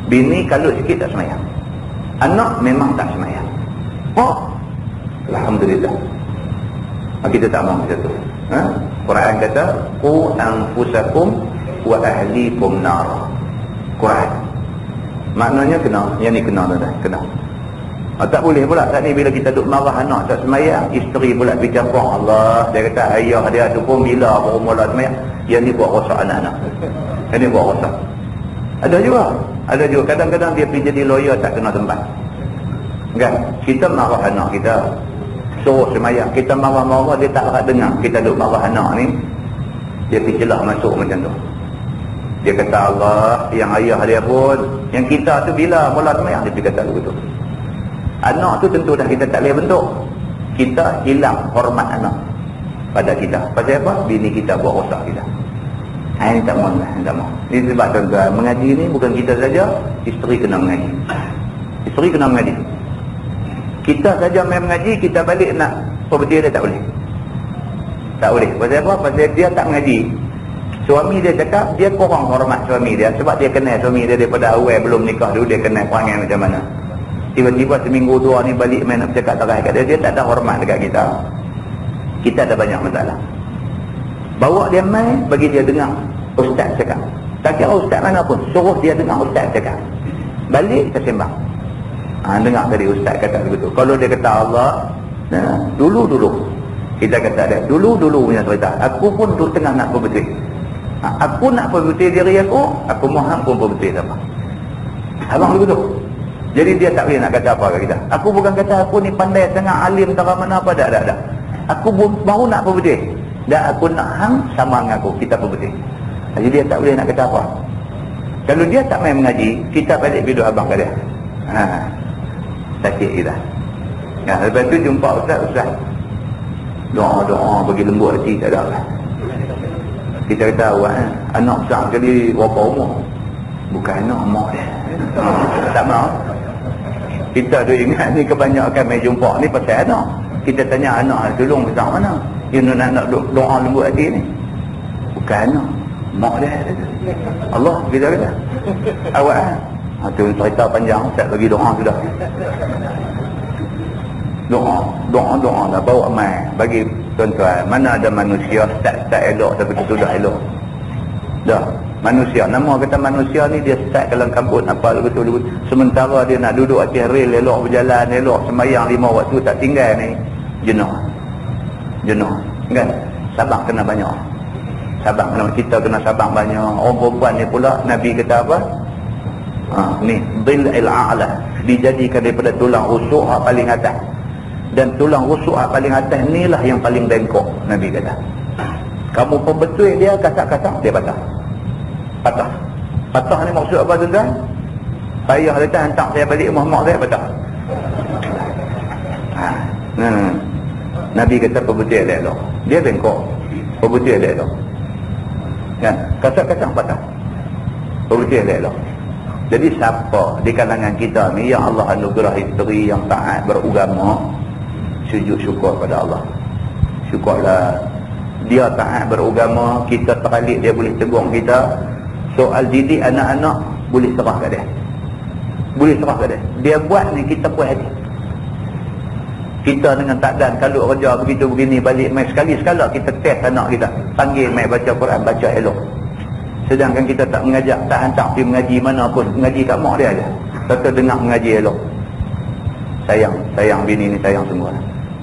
Bini kalau sikit tak semayang. Anak memang tak semayang. Alhamdulillah. Kita tak mahu macam tu. Quran kata, qu anfusakum wa ahlikum nar. Quran. Maknanya kena, yang ni kena dah, kena. Tak boleh pula saat ni bila kita duduk marah anak tak semayang, isteri pula pergi campur. Allah, dia kata ayah dia tu pun bila baru mula semayang. Yang ni buat rosak anak-anak. Yang ni buat rosak. Ada juga kadang-kadang dia pergi jadi lawyer tak kena tempat. Kan? Kita marah anak kita, suruh semayang, kita marah-marah, dia tak dapat dengar. Kita duduk marah anak ni, dia tercelah masuk macam tu. Dia kata Allah, yang ayah dia pun, yang kita tu bila mula semayang, dia kata begitu. Anak tu tentu dah kita tak boleh bentuk. Kita hilang hormat anak pada kita. Pasal apa? Bini kita buat rosak kita. Ini tak mahu lah, tak mahu. Ini sebab tuan-tuan, mengaji ni bukan kita saja, isteri kena mengaji. Isteri kena mengaji. Kita saja main mengaji, kita balik nak property dia tak boleh. Tak boleh. Pasal apa? Pasal dia tak mengaji. Suami dia cakap, dia kurang hormat suami dia. Sebab dia kenal suami dia daripada awal belum nikah dulu, dia kenal perangai macam mana. Tiba-tiba seminggu dua ni balik main nak bercakap terai kat dia, dia tak ada hormat dekat kita. Kita ada banyak masalah. Bawa dia main, bagi dia dengar ustaz cakap. Tak kira ustaz mana pun, suruh dia dengar ustaz cakap. Balik tersembang. Dengar tadi ustaz kata begitu. Kalau dia kata Allah, dulu-dulu. Kita kata dia, dulu-dulu punya cerita. Aku pun dulu tengah nak berbetul. Aku nak berbetul diri aku mohon pun berbetul sama. Abang begitu. Jadi dia tak boleh nak kata apa kat kita. Aku bukan kata aku ni pandai sangat alim tara mana apa, dak. Aku baru nak berbetul. Dan aku nak hang sama dengan aku, kita berbetul. Jadi dia tak boleh nak kata apa. Kalau dia tak main mengaji, kita balik video abang kat dia. Sakit kita. Lepas tu jumpa ustaz. Doa bagi lembut hati tak ada lah. Kita kata awak anak besar sekali berapa umur? Bukan anak, mak dia. Tak mahu. Kita tu ingat ni kebanyakan main jumpa ni pasal anak. Kita tanya anak tolong besar mana? Dia nak doa lembut hati ni. Bukan anak, mak dia. Allah kita kata. Awak tu cerita panjang, tak bagi doa sudah. Doa dah bawa mai bagi tuan-tuan. Mana ada manusia start elok tapi sudah elok. Dah, manusia, nama kata manusia ni dia start kelang kabut apa betul. Sementara dia nak duduk atas rel elok, berjalan elok, sembahyang 5 waktu tak tinggal ni, jenuh. Kan? Sabar kena banyak. Kita kena sabar banyak. Orang perempuan ni pula Nabi kata apa? Ni dhil'il a'la, dijadikan daripada tulang rusuk yang paling atas. Dan tulang rusuk yang paling atas inilah yang paling bengkok, Nabi kata. Kamu pembetul dia kasar-kasar, dia patah. Patah ni maksud apa tuan-tuan? Payah dia hantar saya balik rumah mak saya, patah. Nabi kata pembetul dia elok. Dia bengkok. Pembetul dia elok. Kan? Kasar-kasar patah. Pembetul dia elok. Jadi siapa di kalangan kita ni yang Allah anugerah isteri yang taat beragama, sujud syukur pada Allah. Syukurlah dia taat beragama, kita teralik dia boleh tegur kita. Soal didik anak-anak boleh serah kat dia. Dia buat ni kita puas hati. Kita dengan takdan kalau kerja begitu begini balik mai sekali-sekala kita test anak kita. Panggil mai baca Quran, baca elok. Sedangkan kita tak mengajak, tak hantar pergi mengaji mana pun, mengaji kat mak dia aja. Tetap dengar mengaji elok. Sayang bini ni sayang semua.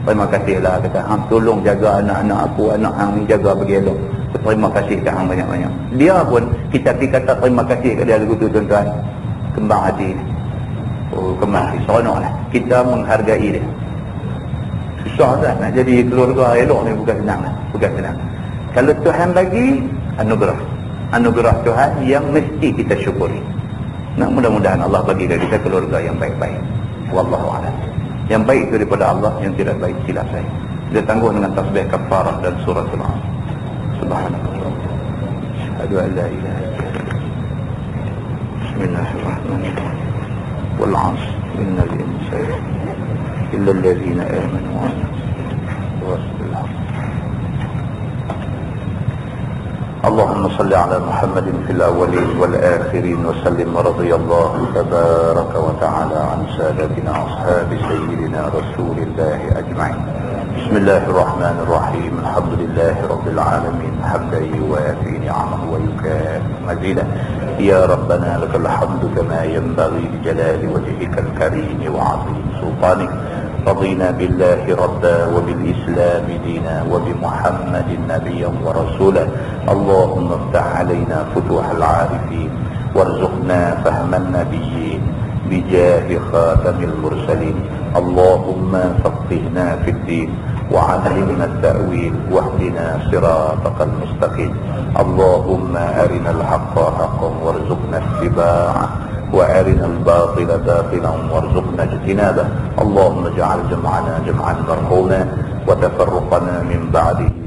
Terima kasihlah kata hang tolong jaga anak-anak aku, anak hang ni jaga bagi elok. Terima kasih kat hang banyak-banyak. Dia pun kita pergi kata terima kasih kat dia begitu tuan-tuan. Kembang hati ni. Kembang hati. Seronoklah. Kita menghargai dia. Susah tak nak jadi keluarga elok ni, bukan senang. Kalau Tuhan bagi anugerah Tuhan yang mesti kita syukuri. Mudah-mudahan Allah bagi kita keluarga yang baik-baik. Wallahu a'lam. Yang baik itu daripada Allah, yang tidak baik silap saya. Kita tangguh dengan tasbih kafarah dan surah Al-Asr. Subhanallah. Asyhadu an la ilaha illallah. Bismillahirrahmanirrahim. Wal 'asr innal insana illa alladhina amanu wa 'amilus salihati. اللهم صل على محمد في الأولين والآخرين وسلم ورضي الله تبارك وتعالى عن سادتنا أصحاب سيدنا رسول الله أجمعين. بسم الله الرحمن الرحيم. الحمد لله رب العالمين حمدا يوافي نعمه ويكافئ مزيدا. يا ربنا لك الحمد كما ينبغي لجلال وجهك الكريم وعظيم سلطانك. رضينا بالله ربا وبالإسلام دينا وبمحمد نبيا ورسولا. اللهم افتح علينا فتوح العارفين وارزقنا فهم النبيين. بجاه خاتم المرسلين. اللهم فقهنا في الدين وعلمنا التأويل واهدنا صراطك المستقيم. اللهم أرنا الحق حقا وارزقنا اتباعه وأرنا الباطل باطلا وارزقنا اجتنابه. اللهم اجعل جمعنا جمعا مرحوما وتفرقنا من بعده